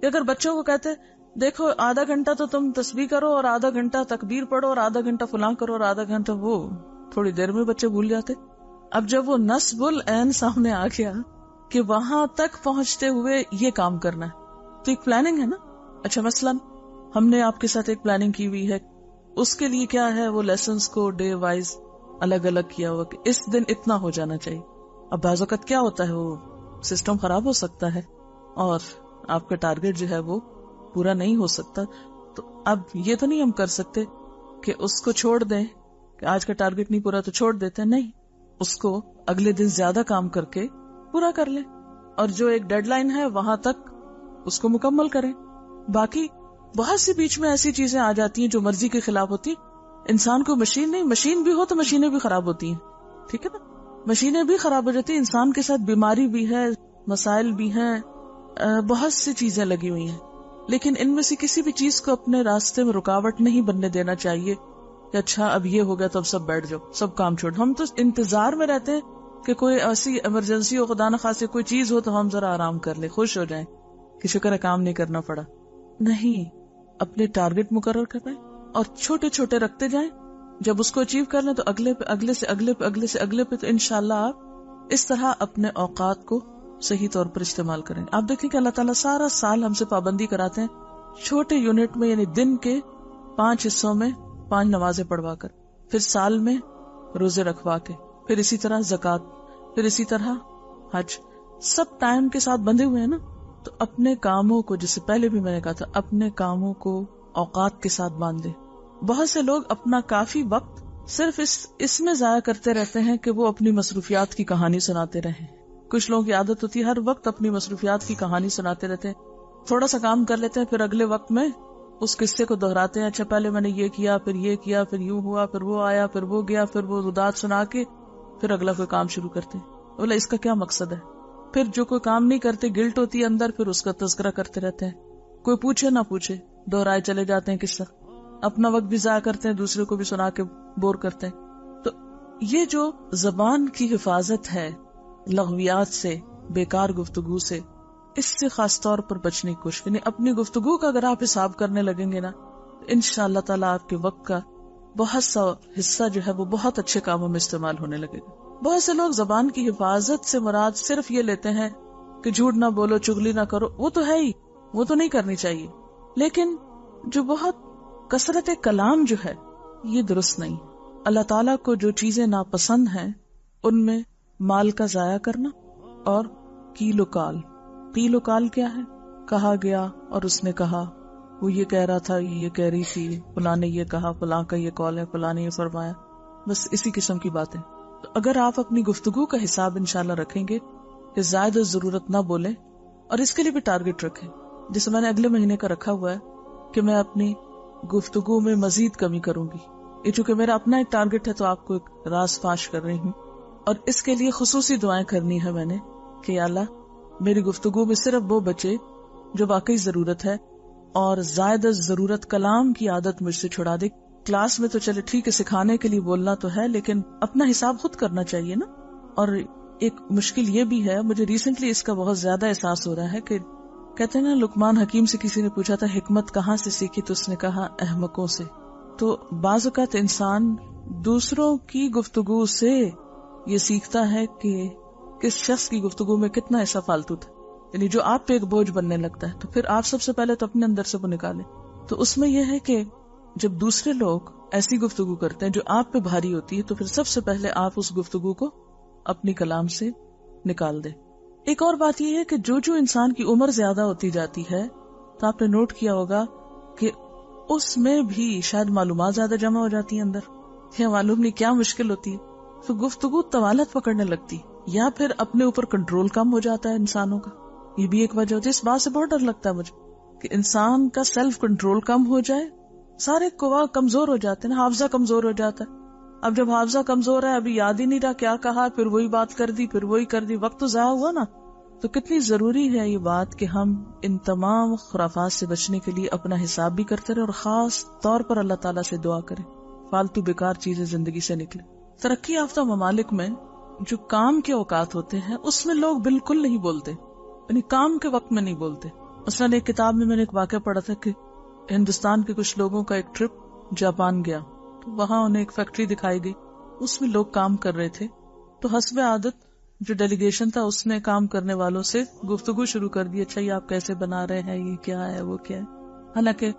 [SPEAKER 1] کہ اگر بچوں کو کہتے دیکھو آدھا گھنٹہ تو تم تسبیح کرو, اور آدھا گھنٹہ تکبیر پڑھو, اور آدھا گھنٹہ فلاں کرو, اور آدھا گھنٹہ وہ, تھوڑی دیر میں بچے بھول جاتے. اب جب وہ نصب العین سامنے آ گیا کہ وہاں تک پہنچتے ہوئے یہ کام کرنا ہے, تو ایک پلاننگ ہے نا. اچھا مثلاً ہم نے آپ کے ساتھ ایک پلاننگ کی ہوئی ہے, اس کے لیے کیا ہے, وہ لیسنز کو ڈے وائز الگ الگ کیا ہوا کہ اس دن اتنا ہو جانا چاہیے. اب بعض اوقات کیا ہوتا ہے, وہ سسٹم خراب ہو سکتا ہے اور آپ کا ٹارگٹ جو ہے وہ پورا نہیں ہو سکتا. تو اب یہ تو نہیں ہم کر سکتے کہ اس کو چھوڑ دیں کہ آج کا ٹارگٹ نہیں پورا تو چھوڑ دیتے ہیں, نہیں. اس کو اگلے دن زیادہ کام کر کے پورا کر لیں، اور جو ایک ڈیڈ لائن ہے وہاں تک اس کو مکمل کریں. باقی بہت سی بیچ میں ایسی چیزیں آ جاتی ہیں جو مرضی کے خلاف ہوتی. انسان کو مشین نہیں، مشین بھی ہو تو مشینیں بھی خراب ہوتی ہیں، ٹھیک ہے نا، مشینیں بھی خراب ہو جاتی ہیں. انسان کے ساتھ بیماری بھی ہے، مسائل بھی ہیں، بہت سی چیزیں لگی ہوئی ہیں، لیکن ان میں سے کسی بھی چیز کو اپنے راستے میں رکاوٹ نہیں بننے دینا چاہیے کہ اچھا اب یہ ہو گیا تو اب سب بیٹھ جاؤ، سب کام چھوڑ. ہم تو انتظار میں رہتے ہیں کہ کوئی ایسی ایمرجنسی ہو، خدا نخواستہ کوئی چیز ہو تو ہم ذرا آرام کر لیں، خوش ہو جائیں کہ شکر ہے کام نہیں کرنا پڑا. نہیں، اپنے ٹارگٹ مقرر کریں اور چھوٹے چھوٹے رکھتے جائیں. جب اس کو اچیو کر لیں تو اگلے پہ، اگلے سے اگلے پہ، اگلے سے اگلے پہ، تو انشاءاللہ آپ اس طرح اپنے اوقات کو صحیح طور پر استعمال کریں. آپ دیکھیں کہ اللہ تعالیٰ سارا سال ہم سے پابندی کراتے ہیں چھوٹے یونٹ میں، یعنی دن کے 5 حصوں میں 5 نمازیں پڑھوا کر، پھر سال میں روزے رکھوا کے، پھر اسی طرح زکوٰۃ، پھر اسی طرح حج. سب ٹائم کے ساتھ بندھے ہوئے ہیں نا. تو اپنے کاموں کو، جس سے پہلے بھی میں نے کہا تھا، اپنے کاموں کو اوقات کے ساتھ باندھ دیں. بہت سے لوگ اپنا کافی وقت صرف اس میں ضائع کرتے رہتے ہیں کہ وہ اپنی مصروفیات کی کہانی سناتے رہیں. کچھ لوگوں کی عادت ہوتی ہے ہر وقت اپنی مصروفیات کی کہانی سناتے رہتے ہیں. تھوڑا سا کام کر لیتے ہیں، پھر اگلے وقت میں اس قصے کو دہراتے ہیں. اچھا پہلے میں نے یہ کیا، پھر یہ کیا، پھر یوں ہوا، پھر وہ آیا، پھر وہ گیا، پھر وہ رداد سنا کے پھر اگلا کوئی کام شروع کرتے ہیں. بولا اس کا کیا مقصد ہے؟ پھر جو کوئی کام نہیں کرتے، گلٹ ہوتی ہے اندر، پھر اس کا تذکرہ کرتے رہتے ہیں. کوئی پوچھے نہ پوچھے دہرائے چلے جاتے ہیں قصہ. اپنا وقت بھی ضائع کرتے ہیں، دوسرے کو بھی سنا کے بور کرتے ہیں. تو یہ جو زبان کی حفاظت ہے لغویات سے، بیکار گفتگو سے، اس سے خاص طور پر بچنے کی کوشش کریں. اپنی گفتگو کا اگر آپ حساب کرنے لگیں گے نا، انشاءاللہ تعالیٰ آپ کے وقت کا بہت سا حصہ جو ہے وہ بہت اچھے کاموں میں استعمال ہونے لگے گا. بہت سے لوگ زبان کی حفاظت سے مراد صرف یہ لیتے ہیں کہ جھوٹ نہ بولو، چغلی نہ کرو. وہ تو ہے ہی، وہ تو نہیں کرنی چاہیے، لیکن جو بہت کثرت کلام جو ہے یہ درست نہیں. اللہ تعالیٰ کو جو چیزیں ناپسند ہیں ان میں مال کا ضائع کرنا اور کیل و کال. قیل و کال کیا ہے؟ کہا گیا اور اس نے کہا، وہ یہ کہہ رہا تھا، یہ کہہ رہی تھی، فلاں نے یہ کہا، فلاں کا یہ قول ہے، فلاں نے یہ فرمایا، بس اسی قسم کی باتیں. تو اگر آپ اپنی گفتگو کا حساب انشاءاللہ رکھیں گے کہ زائد ضرورت نہ بولیں، اور اس کے لیے بھی ٹارگٹ رکھیں. جیسے میں نے اگلے مہینے کا رکھا ہوا ہے کہ میں اپنی گفتگو میں مزید کمی کروں گی. یہ چونکہ میرا اپنا ایک ٹارگٹ ہے تو آپ کو ایک راز فاش کر رہی ہوں، اور اس کے لیے خصوصی دعائیں کرنی ہے میں نے کہ یا اللہ میری گفتگو میں صرف وہ بچے جو واقعی ضرورت ہے، اور زائد ضرورت کلام کی عادت مجھ سے چھڑا دے. کلاس میں تو چلے ٹھیک ہے، سکھانے کے لیے بولنا تو ہے، لیکن اپنا حساب خود کرنا چاہیے نا. اور ایک مشکل یہ بھی ہے، مجھے ریسنٹلی اس کا بہت زیادہ احساس ہو رہا ہے کہ کہتے ہیں نا، لقمان حکیم سے کسی نے پوچھا تھا حکمت کہاں سے سیکھی، تو اس نے کہا احمقوں سے. تو بعض اوقات انسان دوسروں کی گفتگو سے یہ سیکھتا ہے کہ کس شخص کی گفتگو میں کتنا ایسا فالتو تھا، یعنی جو آپ پہ ایک بوجھ بننے لگتا ہے. تو پھر آپ سب سے پہلے تو اپنے اندر سے وہ نکالیں. تو اس میں یہ ہے کہ جب دوسرے لوگ ایسی گفتگو کرتے ہیں جو آپ پہ بھاری ہوتی ہے، تو پھر سب سے پہلے آپ اس گفتگو کو اپنی کلام سے نکال دیں. ایک اور بات یہ ہے کہ جو انسان کی عمر زیادہ ہوتی جاتی ہے، تو آپ نے نوٹ کیا ہوگا کہ اس میں بھی شاید معلومات زیادہ جمع ہو جاتی ہیں اندر، یا معلوم نہیں کیا مشکل ہوتی ہے، تو گفتگو طوالت پکڑنے لگتی، یا پھر اپنے اوپر کنٹرول کم ہو جاتا ہے انسانوں کا. یہ بھی ایک وجہ ہوتی ہے. اس بات سے بہت ڈر لگتا ہے مجھے کہ انسان کا سیلف کنٹرول کم ہو جائے. سارے قوا کمزور ہو جاتے ہیں نا، حافظہ کمزور ہو جاتا ہے. اب جب حافظہ کمزور ہے، ابھی یاد ہی نہیں رہا کیا کہا، پھر وہی بات کر دی، پھر وہی کر دی، وقت تو ضائع ہوا نا. تو کتنی ضروری ہے یہ بات کہ ہم ان تمام خرافات سے بچنے کے لیے اپنا حساب بھی کرتے رہیں، اور خاص طور پر اللہ تعالیٰ سے دعا کریں فالتو بیکار چیزیں زندگی سے نکلے. ترقی یافتہ ممالک میں جو کام کے اوقات ہوتے ہیں اس میں لوگ بالکل نہیں بولتے، یعنی کام کے وقت میں نہیں بولتے. مثلاً ایک کتاب میں نے ایک واقعہ پڑھا تھا کہ ہندوستان کے کچھ لوگوں کا ایک ٹرپ جاپان گیا، تو وہاں انہیں ایک فیکٹری دکھائی گئی، اس میں لوگ کام کر رہے تھے. تو حسب عادت جو ڈیلیگیشن تھا اس نے کام کرنے والوں سے گفتگو شروع کر دی، اچھا یہ آپ کیسے بنا رہے ہیں، یہ کیا ہے، وہ کیا ہے. حالانکہ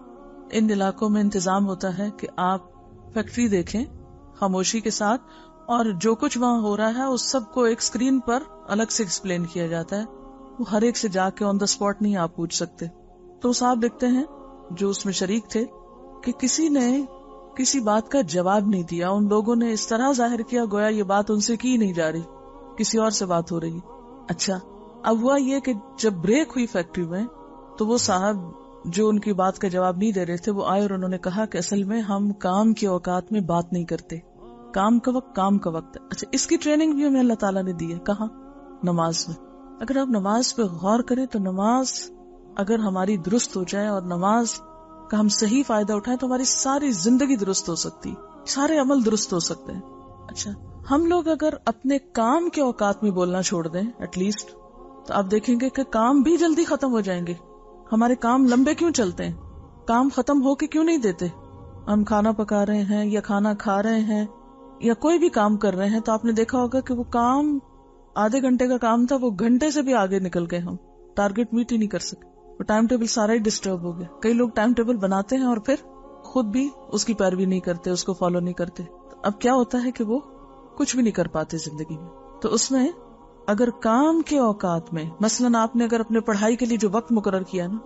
[SPEAKER 1] ان علاقوں میں انتظام ہوتا ہے کہ آپ فیکٹری دیکھیں خاموشی کے ساتھ، اور جو کچھ وہاں ہو رہا ہے اس سب کو ایک اسکرین پر الگ سے ایکسپلین کیا جاتا ہے. وہ ہر ایک سے جا کے آن دا اسپاٹ نہیں آپ پوچھ سکتے. تو صاحب لکھتے ہیں جو اس میں شریک تھے کہ کسی نے کسی بات کا جواب نہیں دیا. ان لوگوں نے اس طرح ظاہر کیا گویا یہ بات ان سے کی نہیں جا رہی, کسی اور سے بات ہو رہی. اچھا اب ہوا یہ کہ جب بریک ہوئی فیکٹری میں تو وہ صاحب جو ان کی بات کا جواب نہیں دے رہے تھے وہ آئے اور انہوں نے کہا کہ اصل میں ہم کام کے اوقات میں بات نہیں کرتے, کام کا وقت کام کا وقت ہے. اچھا اس کی ٹریننگ بھی ہمیں اللہ تعالیٰ نے دی ہے. کہاں؟ نماز میں. اگر آپ نماز پہ غور کریں تو نماز اگر ہماری درست ہو جائے اور نماز کا ہم صحیح فائدہ اٹھائیں تو ہماری ساری زندگی درست ہو سکتی, سارے عمل درست ہو سکتے ہیں. اچھا ہم لوگ اگر اپنے کام کے اوقات میں بولنا چھوڑ دیں ایٹ لیسٹ, تو آپ دیکھیں گے کہ کام بھی جلدی ختم ہو جائیں گے. ہمارے کام لمبے کیوں چلتے ہیں؟ کام ختم ہو کے کیوں نہیں دیتے؟ ہم کھانا پکا رہے ہیں یا کھانا کھا رہے ہیں یا کوئی بھی کام کر رہے ہیں تو آپ نے دیکھا ہوگا کہ وہ کام آدھے گھنٹے کا کام تھا, وہ گھنٹے سے بھی آگے نکل گئے, ہم ٹارگٹ میٹ ہی نہیں کر سکے, وہ ٹائم ٹیبل سارا ہی ڈسٹرب ہو گیا. کئی لوگ ٹائم ٹیبل بناتے ہیں اور پھر خود بھی اس کی پیروی نہیں کرتے, اس کو فالو نہیں کرتے. اب کیا ہوتا ہے کہ وہ کچھ بھی نہیں کر پاتے زندگی میں. تو اس میں اگر کام کے اوقات میں مثلاً آپ نے اگر اپنے پڑھائی کے لیے جو وقت مقرر کیا نا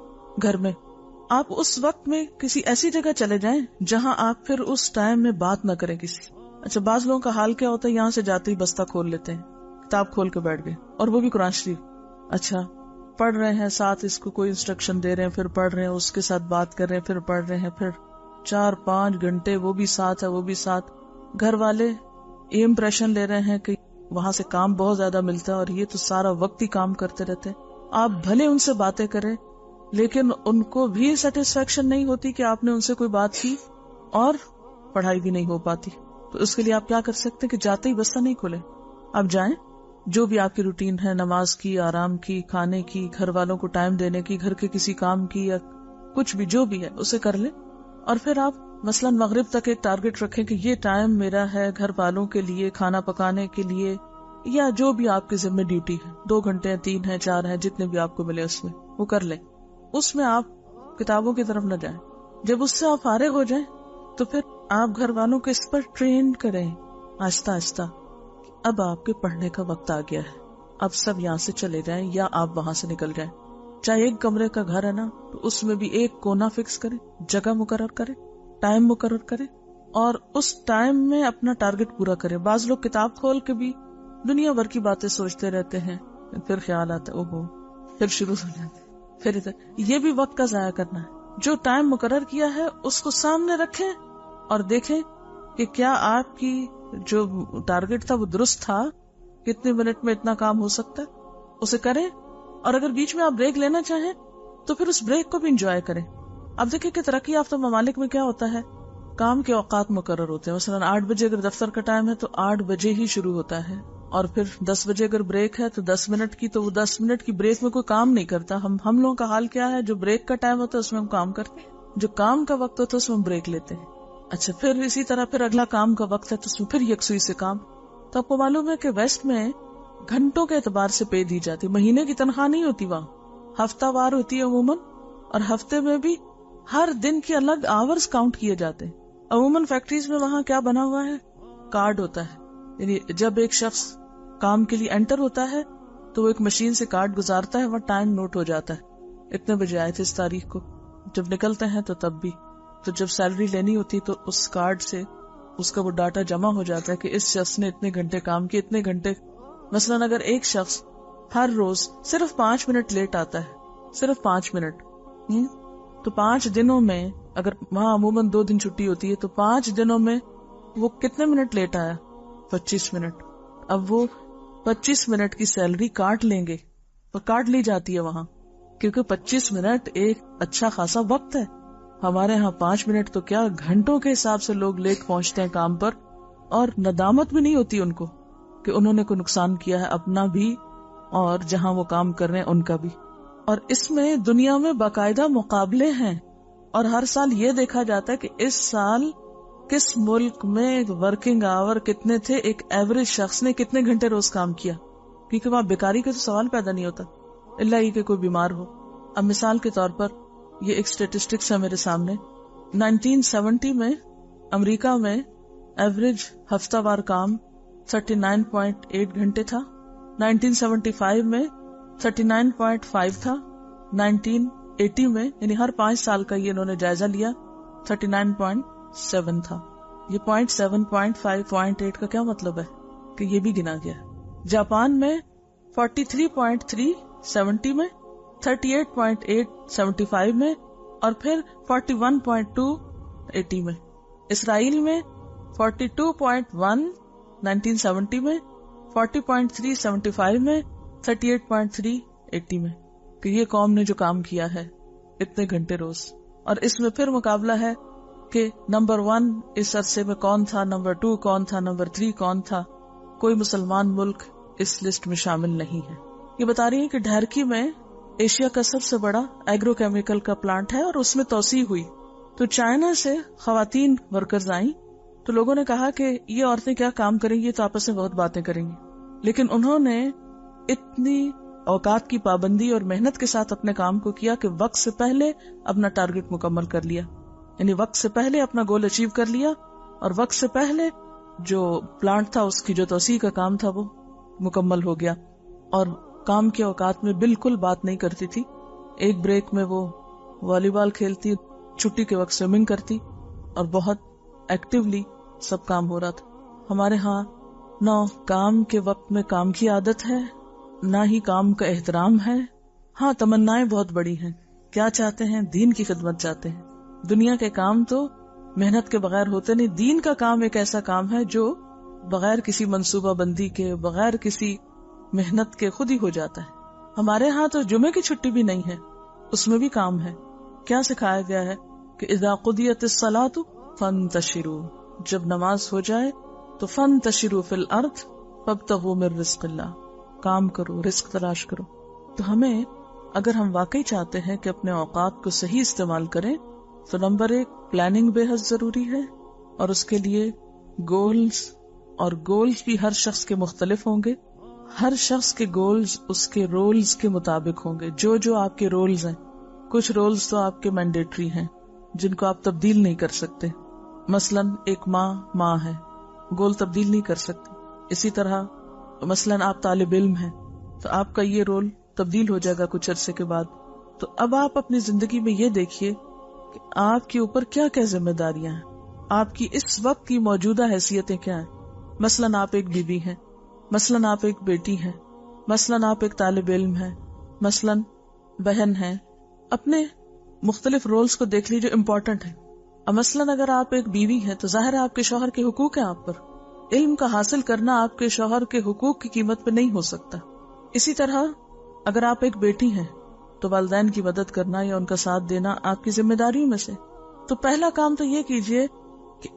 [SPEAKER 1] گھر میں, آپ اس وقت میں کسی ایسی جگہ چلے جائیں جہاں آپ پھر اس ٹائم میں بات نہ کریں کسی. اچھا بعض لوگوں کا حال کیا ہوتا ہے, یہاں سے جاتے ہی بستہ کھول لیتے ہیں, کتاب کھول کے بیٹھ گئے, اور وہ بھی قرآن شریف. اچھا پڑھ رہے ہیں, ساتھ اس کو کوئی انسٹرکشن دے رہے ہیں, پھر پڑھ رہے ہیں, اس کے ساتھ بات کر رہے ہیں, پھر پڑھ رہے ہیں, پھر 4-5 گھنٹے وہ بھی ساتھ ہے وہ بھی ساتھ. گھر والے یہ امپریشن لے رہے ہیں کہ وہاں سے کام بہت زیادہ ملتا ہے اور یہ تو سارا وقت ہی کام کرتے رہتے ہیں. آپ بھلے ان سے باتیں کریں لیکن ان کو بھی سیٹسفیکشن نہیں ہوتی کہ آپ نے ان سے کوئی بات کی, اور پڑھائی بھی نہیں ہو پاتی. تو اس کے لیے آپ کیا کر سکتے ہیں کہ جاتے ہی بستہ نہیں کھولیں, آپ جائیں, جو بھی آپ کی روٹین ہے, نماز کی, آرام کی, کھانے کی, گھر والوں کو ٹائم دینے کی, گھر کے کسی کام کی, یا کچھ بھی جو بھی ہے اسے کر لیں. اور پھر آپ مثلاً مغرب تک ایک ٹارگٹ رکھیں کہ یہ ٹائم میرا ہے گھر والوں کے لیے, کھانا پکانے کے لیے, یا جو بھی آپ کے ذمہ ڈیوٹی ہے, 2 گھنٹے 3 ہیں 4 ہیں جتنے بھی آپ کو ملے اس میں وہ کر لیں. اس میں آپ کتابوں کی طرف نہ جائیں. جب اس سے آپ فارغ ہو جائیں تو پھر آپ گھر والوں کو اس پر ٹرین کریں آہستہ آہستہ. اب آپ کے پڑھنے کا وقت آ گیا ہے, اب سب یہاں سے چلے جائیں یا آپ وہاں سے نکل جائیں. چاہے ایک کمرے کا گھر ہے نا تو اس میں بھی ایک کونا فکس کریں, جگہ مقرر کریں, ٹائم مقرر کریں, اور اس ٹائم میں اپنا ٹارگٹ پورا کریں. بعض لوگ کتاب کھول کے بھی دنیا بھر کی باتیں سوچتے رہتے ہیں, پھر خیال آتا ہے اوہو, پھر شروع ہو جاتے, پھر ادھر. یہ بھی وقت کا ضائع کرنا ہے. جو ٹائم مقرر کیا ہے اس کو سامنے رکھیں اور دیکھیں کہ کیا آپ کی جو ٹارگٹ تھا وہ درست تھا, کتنے منٹ میں اتنا کام ہو سکتا ہے, اسے کریں. اور اگر بیچ میں آپ بریک لینا چاہیں تو پھر اس بریک کو بھی انجوائے کریں. اب دیکھیں کہ ترقی یافتہ ممالک میں کیا ہوتا ہے, کام کے اوقات مقرر ہوتے ہیں. مثلاً 8 بجے اگر دفتر کا ٹائم ہے تو 8 بجے ہی شروع ہوتا ہے, اور پھر 10 بجے اگر بریک ہے تو 10 منٹ کی, تو وہ 10 منٹ کی بریک میں کوئی کام نہیں کرتا. ہم لوگوں کا حال کیا ہے, جو بریک کا ٹائم ہوتا ہے اس میں ہم کام کرتے ہیں, جو کام کا وقت ہوتا ہے اس میں ہم بریک لیتے ہیں. اچھا پھر اسی طرح پھر اگلا کام کا وقت ہے تو اس میں پھر یکسوئی سے کام. تو آپ کو معلوم ہے کہ ویسٹ میں گھنٹوں کے اعتبار سے پے دی جاتی, مہینے کی تنخواہ نہیں ہوتی, وہاں ہفتہ وار ہوتی ہے عموماً, اور ہفتے میں بھی ہر دن کے الگ آورز کاؤنٹ کیے جاتے ہیں. عموماً فیکٹریز میں وہاں کیا بنا ہوا ہے, کارڈ ہوتا ہے, یعنی جب ایک شخص کام کے لیے انٹر ہوتا ہے تو وہ ایک مشین سے کارڈ گزارتا ہے, وہاں ٹائم نوٹ ہو جاتا ہے, اتنے بجے آئے تھے اس تاریخ کو. جب نکلتے ہیں تو تب بھی, تو جب سیلری لینی ہوتی تو اس کارڈ سے اس کا وہ ڈاٹا جمع ہو جاتا ہے کہ اس شخص نے اتنے گھنٹے کام کیے, اتنے گھنٹے. مثلاً اگر ایک شخص ہر روز صرف 5 منٹ لیٹ آتا ہے, صرف 5 منٹ, تو 5 دنوں میں, اگر وہاں عموماً 2 دن چھٹی ہوتی ہے, تو 5 دنوں میں وہ کتنے منٹ لیٹ آیا, 25 منٹ. اب وہ 25 منٹ کی سیلری کاٹ لیں گے, اور کاٹ لی جاتی ہے وہاں, کیونکہ 25 منٹ ایک اچھا خاصا وقت ہے. ہمارے ہاں 5 منٹ تو کیا, گھنٹوں کے حساب سے لوگ لیٹ پہنچتے ہیں کام پر, اور ندامت بھی نہیں ہوتی ان کو کہ انہوں نے کوئی نقصان کیا ہے اپنا بھی اور جہاں وہ کام کر رہے ہیں ان کا بھی. اور اس میں دنیا میں باقاعدہ مقابلے ہیں, اور ہر سال یہ دیکھا جاتا ہے کہ اس سال کس ملک میں ورکنگ آور کتنے تھے, ایک ایوریج شخص نے کتنے گھنٹے روز کام کیا, کیونکہ وہاں بیکاری کا تو سوال پیدا نہیں ہوتا اللہ یہ کہ کوئی بیمار ہو. اب مثال کے طور پر یہ ایک اسٹیٹسٹکس ہے میرے سامنے, 1970 میں امریکہ میں ایوریج ہفتہ وار کام 39.8 گھنٹے تھا, 1975 میں 39.5 تھا, 1980 میں, یعنی ہر 5 سال کا یہ انہوں نے جائزہ لیا, 39.7 تھا. یہ 0.7, 0.5, 0.8 کا کیا مطلب ہے کہ یہ بھی گنا گیا. جاپان میں 43.3 70 میں، 38.8 75 میں، اور پھر 41.2 80 میں. اسرائیل میں 42.1 1970 میں، 40.3 75 میں، 38.3 80 میں. کہ یہ قوم نے جو کام کیا ہے اتنے گھنٹے روز. اور اس میں پھر مقابلہ ہے کہ نمبر 1 اس عرصے میں کون تھا، نمبر 2 کون تھا، نمبر 3 کون تھا. کوئی مسلمان ملک اس لسٹ میں شامل نہیں ہے. یہ بتا رہی ہے کہ ڈھرکی میں ایشیا کا سب سے بڑا ایگرو کیمیکل کا پلانٹ ہے اور اس میں توسیع ہوئی. تو چائنا سے خواتین ورکرز آئیں تو لوگوں نے کہا کہ یہ عورتیں کیا کام کریں گی، تو آپس میں بہت باتیں کریں گی. لیکن انہوں نے اتنی اوقات کی پابندی اور محنت کے ساتھ اپنے کام کو کیا کہ وقت سے پہلے اپنا ٹارگٹ مکمل کر لیا. یعنی وقت سے پہلے اپنا گول اچیو کر لیا، اور وقت سے پہلے جو پلانٹ تھا اس کی جو توسیع کا کام تھا وہ مکمل ہو گیا. اور کام کے اوقات میں بالکل بات نہیں کرتی تھی. ایک بریک میں وہ والی بال کھیلتی، چھٹی کے وقت سوئمنگ کرتی، اور بہت ایکٹیولی سب کام ہو رہا تھا. ہمارے ہاں نہ کام کے وقت میں کام کی عادت ہے، نہ ہی کام کا احترام ہے. ہاں تمنائیں بہت بڑی ہیں. کیا چاہتے ہیں؟ دین کی خدمت چاہتے ہیں. دنیا کے کام تو محنت کے بغیر ہوتے نہیں. دین کا کام ایک ایسا کام ہے جو بغیر کسی منصوبہ بندی کے، بغیر کسی محنت کے خود ہی ہو جاتا ہے. ہمارے ہاں تو جمعے کی چھٹی بھی نہیں ہے، اس میں بھی کام ہے. کیا سکھایا گیا ہے کہ اذا قضیت الصلاۃ فانتشروا، جب نماز ہو جائے تو فانتشروا فی الارض فابتغوا من رزق اللہ، کام کرو، رزق تلاش کرو. تو ہمیں اگر ہم واقعی چاہتے ہیں کہ اپنے اوقات کو صحیح استعمال کریں تو نمبر 1 پلاننگ بے حد ضروری ہے، اور اس کے لیے گولز، اور گولز بھی ہر شخص کے مختلف ہوں گے. ہر شخص کے گولز اس کے رولز کے مطابق ہوں گے. جو آپ کے رولز ہیں، کچھ رولز تو آپ کے مینڈیٹری ہیں جن کو آپ تبدیل نہیں کر سکتے. مثلا ایک ماں ہے، گول تبدیل نہیں کر سکتی. اسی طرح مثلا آپ طالب علم ہیں تو آپ کا یہ رول تبدیل ہو جائے گا کچھ عرصے کے بعد. تو اب آپ اپنی زندگی میں یہ دیکھیے کہ آپ کے اوپر کیا کیا ذمہ داریاں ہیں، آپ کی اس وقت کی موجودہ حیثیتیں کیا ہیں. مثلا آپ ایک بیوی ہیں، مثلا آپ ایک بیٹی ہیں، مثلا آپ ایک طالب علم ہیں، مثلا بہن ہیں. اپنے مختلف رولز کو دیکھ لیجیے جو امپورٹنٹ ہیں. اب مثلا اگر آپ ایک بیوی ہیں تو ظاہر ہے آپ کے شوہر کے حقوق ہیں آپ پر. علم کا حاصل کرنا آپ کے شوہر کے حقوق کی قیمت پہ نہیں ہو سکتا. اسی طرح اگر آپ ایک بیٹی ہیں تو والدین کی مدد کرنا یا ان کا ساتھ دینا آپ کی ذمہ داریوں میں سے. تو پہلا کام تو یہ کیجئے کہ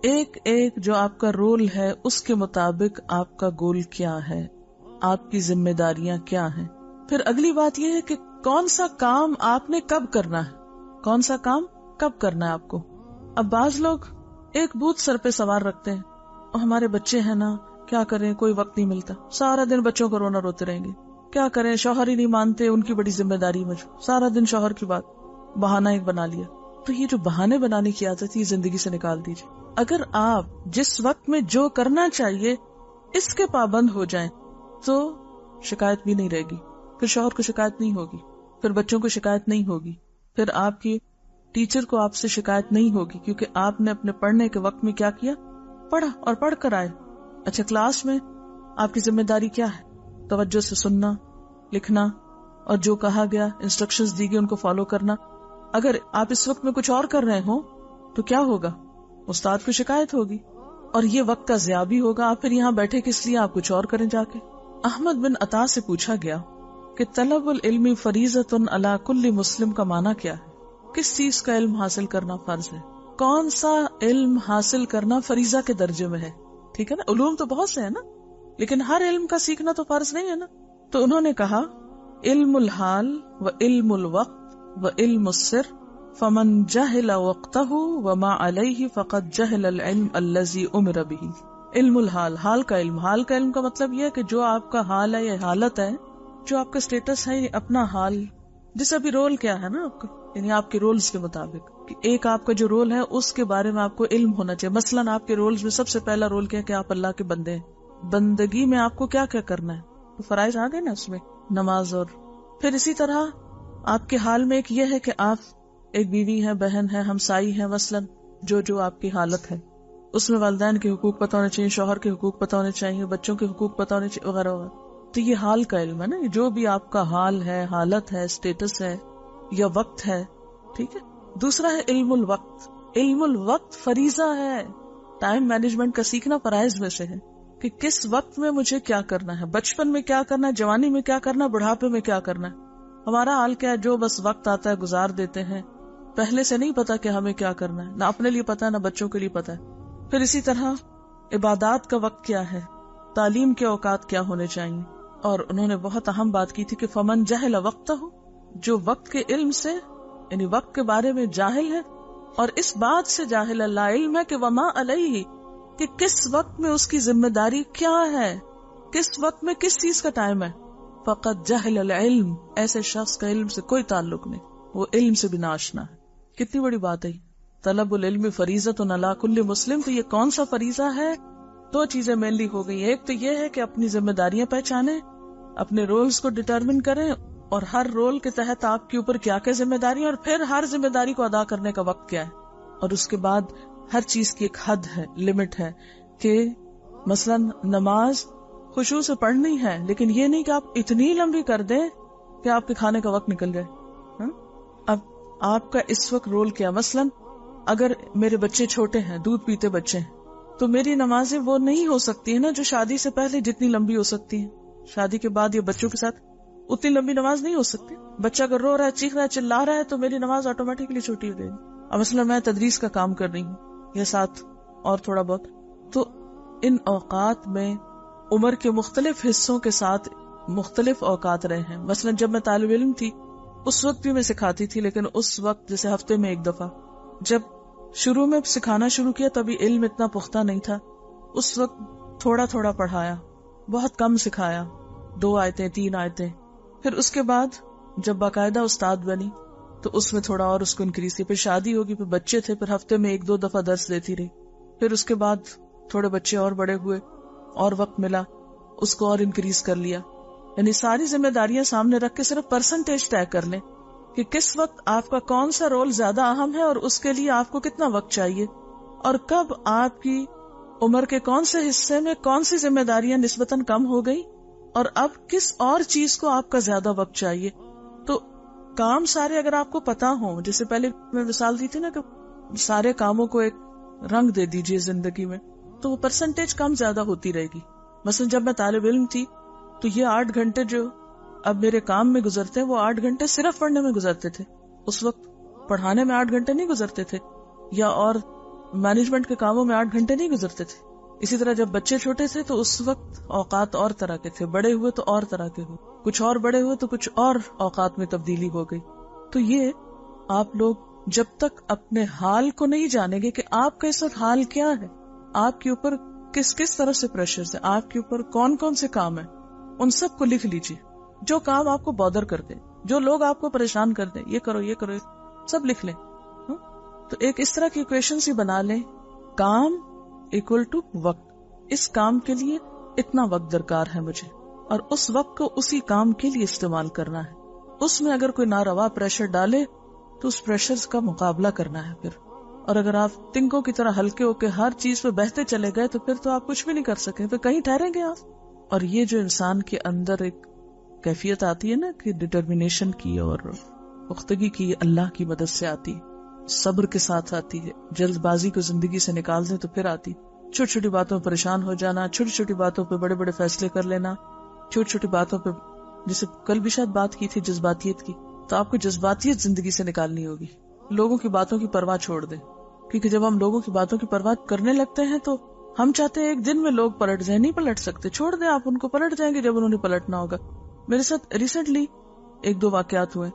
[SPEAKER 1] ایک جو آپ کا رول ہے اس کے مطابق آپ کا گول کیا ہے، آپ کی ذمہ داریاں کیا ہیں. پھر اگلی بات یہ ہے کہ کون سا کام آپ نے کب کرنا ہے، کون سا کام کب کرنا ہے آپ کو. اب بعض لوگ ایک بوجھ سر پہ سوار رکھتے ہیں، اور ہمارے بچے ہیں نا، کیا کریں، کوئی وقت نہیں ملتا، سارا دن بچوں کو رونا روتے رہیں گے، کیا کریں، شوہر ہی نہیں مانتے، ان کی بڑی ذمہ داری مجھے، سارا دن شوہر کی بات، بہانہ ایک بنا لیا. تو یہ جو بہانے بنانے کی عادت ہے زندگی سے نکال دیجیے. اگر آپ جس وقت میں جو کرنا چاہیے اس کے پابند ہو جائیں تو شکایت بھی نہیں رہے گی. پھر شوہر کو شکایت نہیں ہوگی، پھر بچوں کو شکایت نہیں ہوگی، پھر آپ کی ٹیچر کو آپ سے شکایت نہیں ہوگی، کیونکہ آپ نے اپنے پڑھنے کے وقت میں کیا کیا، پڑھا اور پڑھ کر آئے. اچھا کلاس میں آپ کی ذمہ داری کیا ہے، توجہ سے سننا، لکھنا، اور جو کہا گیا انسٹرکشنز دی گئی ان کو فالو کرنا. اگر آپ اس وقت میں کچھ اور کر رہے ہوں تو کیا ہوگا، استاد کو شکایت ہوگی اور یہ وقت کا ضیاع بھی ہوگا. آپ پھر یہاں بیٹھے کس لیے، آپ کچھ اور کریں جا کے. احمد بن عطا سے پوچھا گیا کہ طلب العلم فریضۃ علی کل مسلم کا معنی کیا ہے، کس چیز کا علم حاصل کرنا فرض ہے، کون سا علم حاصل کرنا فریضہ کے درجے میں ہے. ٹھیک ہے نا، علوم تو بہت سے ہیں نا، لیکن ہر علم کا سیکھنا تو فرض نہیں ہے نا. تو انہوں نے کہا علم الحال و علم الوقت و علم السر فمن جہل وقتہ وما علیہ فقد جہل العلم الذی امر به. علم الحال، حال کا علم. حال کا علم کا مطلب یہ ہے کہ جو آپ کا حال ہے یا حالت ہے، جو آپ کا سٹیٹس ہے، اپنا حال، جیسے ابھی رول کیا ہے نا آپ کا، یعنی آپ کے رولز کے مطابق کہ ایک آپ کا جو رول ہے اس کے بارے میں آپ کو علم ہونا چاہیے. مثلاً آپ کے رولز میں سب سے پہلا رول کیا ہے کہ آپ اللہ کے بندے ہیں. بندگی میں آپ کو کیا کیا کرنا ہے، تو فرائض آ گئے نا اس میں، نماز. اور پھر اسی طرح آپ کے حال میں ایک یہ ہے کہ آپ ایک بیوی ہے، بہن ہے، ہمسائی ہے، مثلاً جو آپ کی حالت ہے. اس میں والدین کے حقوق پتہ ہونے چاہیے، شوہر کے حقوق پتہ ہونے چاہیے، بچوں کے حقوق پتہ ہونے چاہیے، وغیرہ وغیرہ. تو یہ حال کا علم ہے نا، جو بھی آپ کا حال ہے، حالت ہے، اسٹیٹس ہے یا وقت ہے. ٹھیک ہے. دوسرا ہے علم الوقت. علم الوقت فریضہ ہے. ٹائم مینجمنٹ کا سیکھنا فرائض میں سے ہے کہ کس وقت میں مجھے کیا کرنا ہے، بچپن میں کیا کرنا ہے، جوانی میں کیا کرنا ہے، بڑھاپے میں کیا کرنا ہے. ہمارا حال کیا ہے، جو بس وقت آتا ہے گزار دیتے ہیں، پہلے سے نہیں پتا کہ ہمیں کیا کرنا ہے، نہ اپنے لیے پتا ہے نہ بچوں کے لیے پتا ہے. پھر اسی طرح عبادات کا وقت کیا ہے، تعلیم کے اوقات کیا ہونے چاہیے. اور انہوں نے بہت اہم بات کی تھی کہ فمن جہل وقتہ، جو وقت کے علم سے یعنی وقت کے بارے میں جاہل ہے اور اس بات سے جاہل لا علم ہے کہ وما علیہ، کہ کس وقت میں اس کی ذمہ داری کیا ہے، کس وقت میں کس چیز کا ٹائم ہے. فقط جہل العلم، ایسے شخص کا علم سے کوئی تعلق نہیں، وہ علم سے بھی ناشنا ہے. کتنی بڑی بات ہے. طلب العلم فریضۃ علی کل مسلم. تو یہ کون سا فریضہ ہے؟ دو چیزیں مینلی ہو گئی. ایک تو یہ ہے کہ اپنی ذمہ داریاں پہچانیں، اپنے رولز کو ڈٹرمن کریں، اور ہر رول کے تحت آپ کے اوپر کیا کیا ذمہ داری، اور پھر ہر ذمہ داری کو ادا کرنے کا وقت کیا ہے. اور اس کے بعد ہر چیز کی ایک حد ہے، لمٹ ہے، کہ مثلا نماز خشوع سے پڑھنی ہے، لیکن یہ نہیں کہ آپ اتنی لمبی کر دیں کہ آپ کے کھانے کا وقت نکل جائے. اب آپ کا اس وقت رول کیا؟ مثلا اگر میرے بچے چھوٹے ہیں، دودھ پیتے بچے ہیں، تو میری نمازیں وہ نہیں ہو سکتی ہیں نا جو شادی سے پہلے جتنی لمبی ہو سکتی ہیں. شادی کے بعد یا بچوں کے ساتھ اتنی لمبی نماز نہیں ہو سکتی. بچہ اگر رو رہا ہے، چیخ رہا ہے، چلا رہا ہے، تو میری نماز آٹومیٹکلی چھوٹی ہو جائے گی. اب مثلا میں تدریس کا کام کر رہی ہوں یا ساتھ اور تھوڑا بہت، تو ان اوقات میں عمر کے مختلف حصوں کے ساتھ مختلف اوقات رہے ہیں. مثلا جب میں طالب علم تھی اس وقت بھی میں سکھاتی تھی، لیکن اس وقت جیسے ہفتے میں ایک دفعہ. جب شروع میں سکھانا شروع کیا تبھی علم اتنا پختہ نہیں تھا، اس وقت تھوڑا تھوڑا پڑھایا، بہت کم سکھایا، 2 آیتیں 3 آیتیں. پھر اس کے بعد جب باقاعدہ استاد بنی تو اس میں تھوڑا اور اس کو انکریز کی. پھر شادی ہوگی، پھر بچے تھے، پھر ہفتے میں 1-2 دفعہ درس دیتی رہی. پھر اس کے بعد تھوڑے بچے اور بڑے ہوئے اور وقت ملا، اس کو اور انکریز کر لیا. یعنی ساری ذمہ داریاں سامنے رکھ کے صرف پرسنٹیج طے کر لیں کہ کس وقت آپ کا کون سا رول زیادہ اہم ہے اور اس کے لیے آپ کو کتنا وقت چاہیے، اور کب آپ کی عمر کے کون سے حصے میں کون سی ذمہ داریاں نسبتاً کم ہو گئی اور اب کس اور چیز کو آپ کا زیادہ وقت چاہیے. تو کام سارے اگر آپ کو پتا ہوں، جیسے پہلے میں مثال دی تھی نا کہ سارے کاموں کو ایک رنگ دے دیجئے زندگی میں، تو وہ پرسنٹیج کم زیادہ ہوتی رہے گی. مثلا جب میں طالب علم تھی تو یہ 8 گھنٹے جو اب میرے کام میں گزرتے ہیں وہ 8 گھنٹے صرف پڑھنے میں گزرتے تھے. اس وقت پڑھانے میں 8 گھنٹے نہیں گزرتے تھے، یا اور مینجمنٹ کے کاموں میں 8 گھنٹے نہیں گزرتے تھے. اسی طرح جب بچے چھوٹے تھے تو اس وقت اوقات اور طرح کے تھے، بڑے ہوئے تو اور طرح کے ہوئے، کچھ اور بڑے ہوئے تو کچھ اور اوقات میں تبدیلی ہو گئی. تو یہ آپ لوگ جب تک اپنے حال کو نہیں جانیں گے کہ آپ کا اس وقت حال کیا ہے، آپ کے اوپر کس کس طرح سے پریشرز ہیں، آپ کے اوپر کون کون سے کام ہیں، ان سب کو لکھ لیجیے. جو کام آپ کو بادر کرتے، جو لوگ آپ کو پریشان کرتے، یہ کرو یہ کرو، سب لکھ لیں. تو ایک اس طرح کی ایکویشن سی بنا لیں، کام ایکول ٹو وقت. اس کام کے لیے اتنا وقت درکار ہے مجھے، اور اس وقت کو اسی کام کے لیے استعمال کرنا ہے. اس میں اگر کوئی ناروا پریشر ڈالے تو اس پریشر کا مقابلہ کرنا ہے پھر. اور اگر آپ تنکوں کی طرح ہلکے ہو کے ہر چیز پہ بہتے چلے گئے تو پھر تو آپ کچھ بھی نہیں کر سکیں، پھر کہیں ٹھہریں گے آپ. اور یہ جو انسان کے اندر ایک کیفیت آتی ہے نا کہ ڈٹرمینیشن کی اور پختگی کی، اللہ کی مدد سے آتی، صبر کے ساتھ آتی ہے. جلد بازی کو زندگی سے نکال دیں تو پھر آتی. چھوٹی چھوٹی باتوں پہ پریشان ہو جانا، چھوٹی چھوٹی باتوں پہ بڑے بڑے فیصلے کر لینا، چھوٹی چھوٹی باتوں پہ، جیسے کل بھی شاید بات کی تھی جذباتیت کی، تو آپ کو جذباتیت زندگی سے نکالنی ہوگی. لوگوں کی باتوں کی پرواہ چھوڑ دیں، کیونکہ جب ہم لوگوں کی باتوں کی پرواہ کرنے لگتے ہیں تو ہم چاہتے ہیں ایک دن میں لوگ پلٹ جائیں. نہیں پلٹ سکتے، چھوڑ دیں، آپ ان کو پلٹ جائیں گے جب انہوں نے پلٹنا ہوگا. میرے ساتھ ریسنٹلی 1-2 واقعات ہوئے.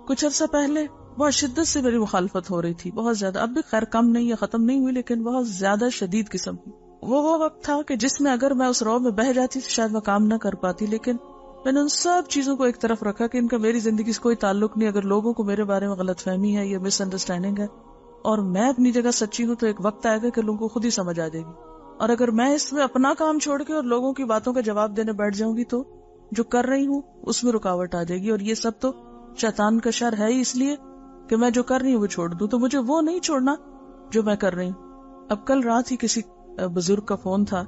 [SPEAKER 1] کچھ عرصہ پہلے بہت شدت سے میری مخالفت ہو رہی تھی، بہت زیادہ. اب بھی خیر کم نہیں یا ختم نہیں ہوئی، لیکن بہت زیادہ شدید قسم کی. وہ وقت تھا کہ جس میں اگر میں اس رو میں بہہ جاتی تو شاید میں کام نہ کر پاتی. لیکن میں نے ان سب چیزوں کو ایک طرف رکھا کہ ان کا میری زندگی سے کوئی تعلق نہیں. اگر لوگوں کو میرے بارے میں غلط فہمی ہے یا مس انڈرسٹینڈنگ ہے اور میں اپنی جگہ سچی ہوں، تو ایک وقت آئے گا کہ لوگوں کو خود ہی سمجھ آ جائے گی. اور اگر میں اس میں اپنا کام چھوڑ کے اور لوگوں کی باتوں کا جواب دینے بیٹھ جاؤں گی تو جو کر رہی ہوں اس میں رکاوٹ آ جائے گی. اور یہ سب تو شیطان کا شر ہے ہی، اس لیے کہ میں جو کر رہی ہوں وہ چھوڑ دوں. تو مجھے وہ نہیں چھوڑنا جو میں کر رہی ہوں. اب کل رات ہی کسی بزرگ کا فون تھا،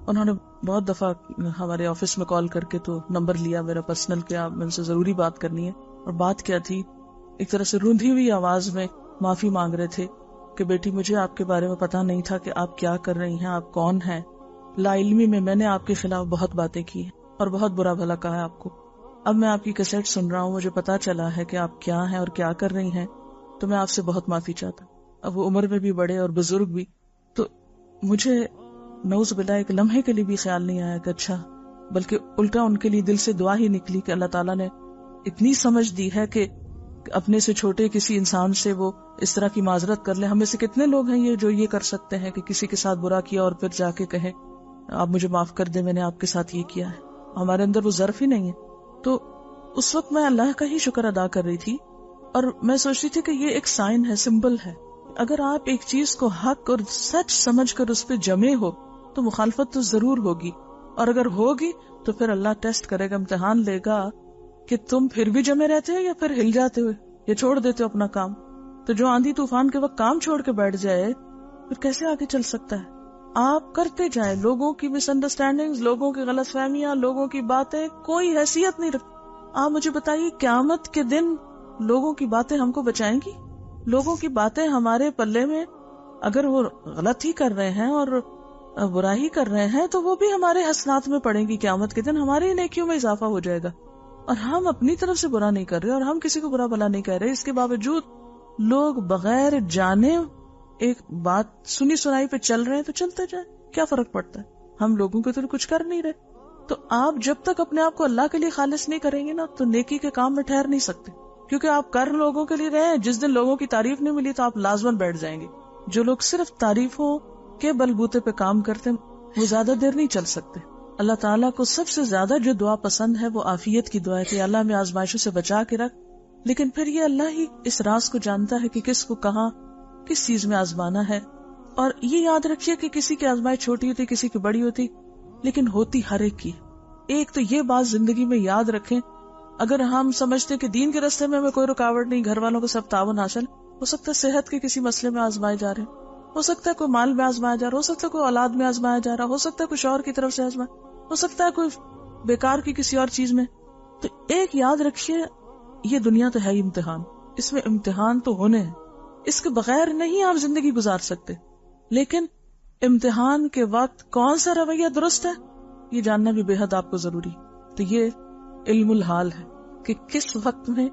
[SPEAKER 1] انہوں نے بہت دفعہ ہمارے آفس میں کال کر کے تو نمبر لیا میرا پرسنل، کیا میں ان سے ضروری بات کرنی ہے. اور بات کیا تھی، ایک طرح سے روندھی ہوئی آواز میں معافی مانگ رہے تھے کہ بیٹی مجھے آپ کے بارے میں پتا نہیں تھا کہ آپ کیا کر رہی ہیں، آپ کون ہیں. لا علمی میں نے آپ کے خلاف بہت باتیں کی ہیں اور بہت برا بھلا کہا ہے آپ کو. اب میں آپ کی کیسٹ سن رہا ہوں، مجھے پتا چلا ہے کہ آپ کیا ہیں اور کیا کر رہی ہیں، تو میں آپ سے بہت معافی چاہتا ہوں. اب وہ عمر میں بھی بڑے اور بزرگ بھی، تو مجھے نعوذ باللہ ایک لمحے کے لیے بھی خیال نہیں آیا کہ اچھا، بلکہ الٹا ان کے لیے دل سے دعا ہی نکلی کہ اللہ تعالیٰ نے اتنی سمجھ دی ہے کہ اپنے سے چھوٹے کسی انسان سے وہ اس طرح کی معذرت کر لے. ہم میں سے کتنے لوگ ہیں یہ جو یہ کر سکتے ہیں کہ کسی کے ساتھ برا کیا اور پھر جا کے کہیں آپ مجھے معاف کر دیں، میں نے آپ کے ساتھ یہ کیا ہے. ہمارے اندر وہ ظرف ہی نہیں ہے. تو اس وقت میں اللہ کا ہی شکر ادا کر رہی تھی اور میں سوچ رہی تھی کہ یہ ایک سائن ہے، سمبل ہے. اگر آپ ایک چیز کو حق اور سچ سمجھ کر اس پہ جمے ہو تو مخالفت تو ضرور ہوگی، اور اگر ہوگی تو پھر اللہ ٹیسٹ کرے گا، امتحان لے گا کہ تم پھر بھی جمے رہتے ہو یا پھر ہل جاتے ہو یا چھوڑ دیتے ہو اپنا کام. تو جو آندھی طوفان کے وقت کام چھوڑ کے بیٹھ جائے پھر کیسے آگے چل سکتا ہے؟ آپ کرتے جائیں، لوگوں کی مس انڈرسٹینڈنگ، لوگوں کی غلط فہمیاں، لوگوں کی باتیں کوئی حیثیت نہیں رکھتی. آپ مجھے بتائیے قیامت کے دن لوگوں کی باتیں ہم کو بچائیں گی؟ لوگوں کی باتیں ہمارے پلے میں اگر وہ غلط ہی کر رہے ہیں اور برائی کر رہے ہیں تو وہ بھی ہمارے حسنات میں پڑیں گی. قیامت کے دن ہماری نیکیوں میں اضافہ ہو جائے گا، اور ہم اپنی طرف سے برا نہیں کر رہے اور ہم کسی کو برا بھلا نہیں کہہ رہے. اس کے باوجود لوگ بغیر جانے ایک بات سنی سنائی پہ چل رہے ہیں تو چلتے جائیں، کیا فرق پڑتا ہے؟ ہم لوگوں کے تو کچھ کر نہیں رہے. تو آپ جب تک اپنے آپ کو اللہ کے لیے خالص نہیں کریں گے نا تو نیکی کے کام میں ٹھہر نہیں سکتے، کیونکہ آپ کر لوگوں کے لیے رہے ہیں. جس دن لوگوں کی تعریف نہیں ملی تو آپ لازماً بیٹھ جائیں گے. جو لوگ صرف تعریفوں کے بلبوتے پہ کام کرتے ہیں وہ زیادہ دیر نہیں چل سکتے. اللہ تعالیٰ کو سب سے زیادہ جو دعا پسند ہے وہ عافیت کی دعا ہے کہ اللہ میں آزمائشوں سے بچا کے رکھ. لیکن پھر یہ اللہ ہی اس راز کو جانتا ہے کہ کس کو کہاں کس چیز میں آزمانا ہے. اور یہ یاد رکھیے کہ کسی کی آزمائش چھوٹی ہوتی، کسی کی بڑی ہوتی، لیکن ہوتی ہر ایک کی. ایک تو یہ بات زندگی میں یاد رکھیں، اگر ہم سمجھتے کہ دین کے راستے میں ہمیں کوئی رکاوٹ نہیں، گھر والوں کو سب تعاون حاصل، ہو سکتا ہے صحت کے کسی مسئلے میں آزمائے جا رہے ہیں، ہو سکتا ہے کوئی مال میں آزمایا جا رہا، ہو سکتا ہے کوئی اولاد میں آزمایا جا رہا، ہو سکتا ہے کوئی شوہر کی طرف سے آزمایا، ہو سکتا ہے کوئی بیکار کی کسی اور چیز میں. تو ایک یاد رکھیے، یہ دنیا تو ہے ہی امتحان، اس میں امتحان تو ہونے ہیں، اس کے بغیر نہیں آپ زندگی گزار سکتے. لیکن امتحان کے وقت کون سا رویہ درست ہے یہ جاننا بھی بے حد آپ کو ضروری. تو یہ علم الحال ہے کہ کس وقت میں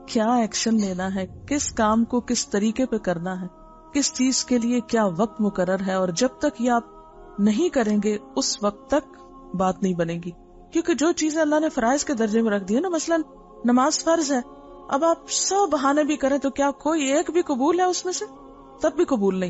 [SPEAKER 1] کیا ایکشن لینا ہے، کس کام کو کس طریقے پہ کرنا ہے، کس چیز کے لیے کیا وقت مقرر ہے. اور جب تک یہ آپ نہیں کریں گے اس وقت تک بات نہیں بنے گی. کیونکہ جو چیزیں اللہ نے فرائض کے درجے میں رکھ دی ہے نا، مثلا نماز فرض ہے، اب آپ 100 بہانے بھی کریں تو کیا کوئی ایک بھی قبول ہے اس میں سے؟ تب بھی قبول نہیں.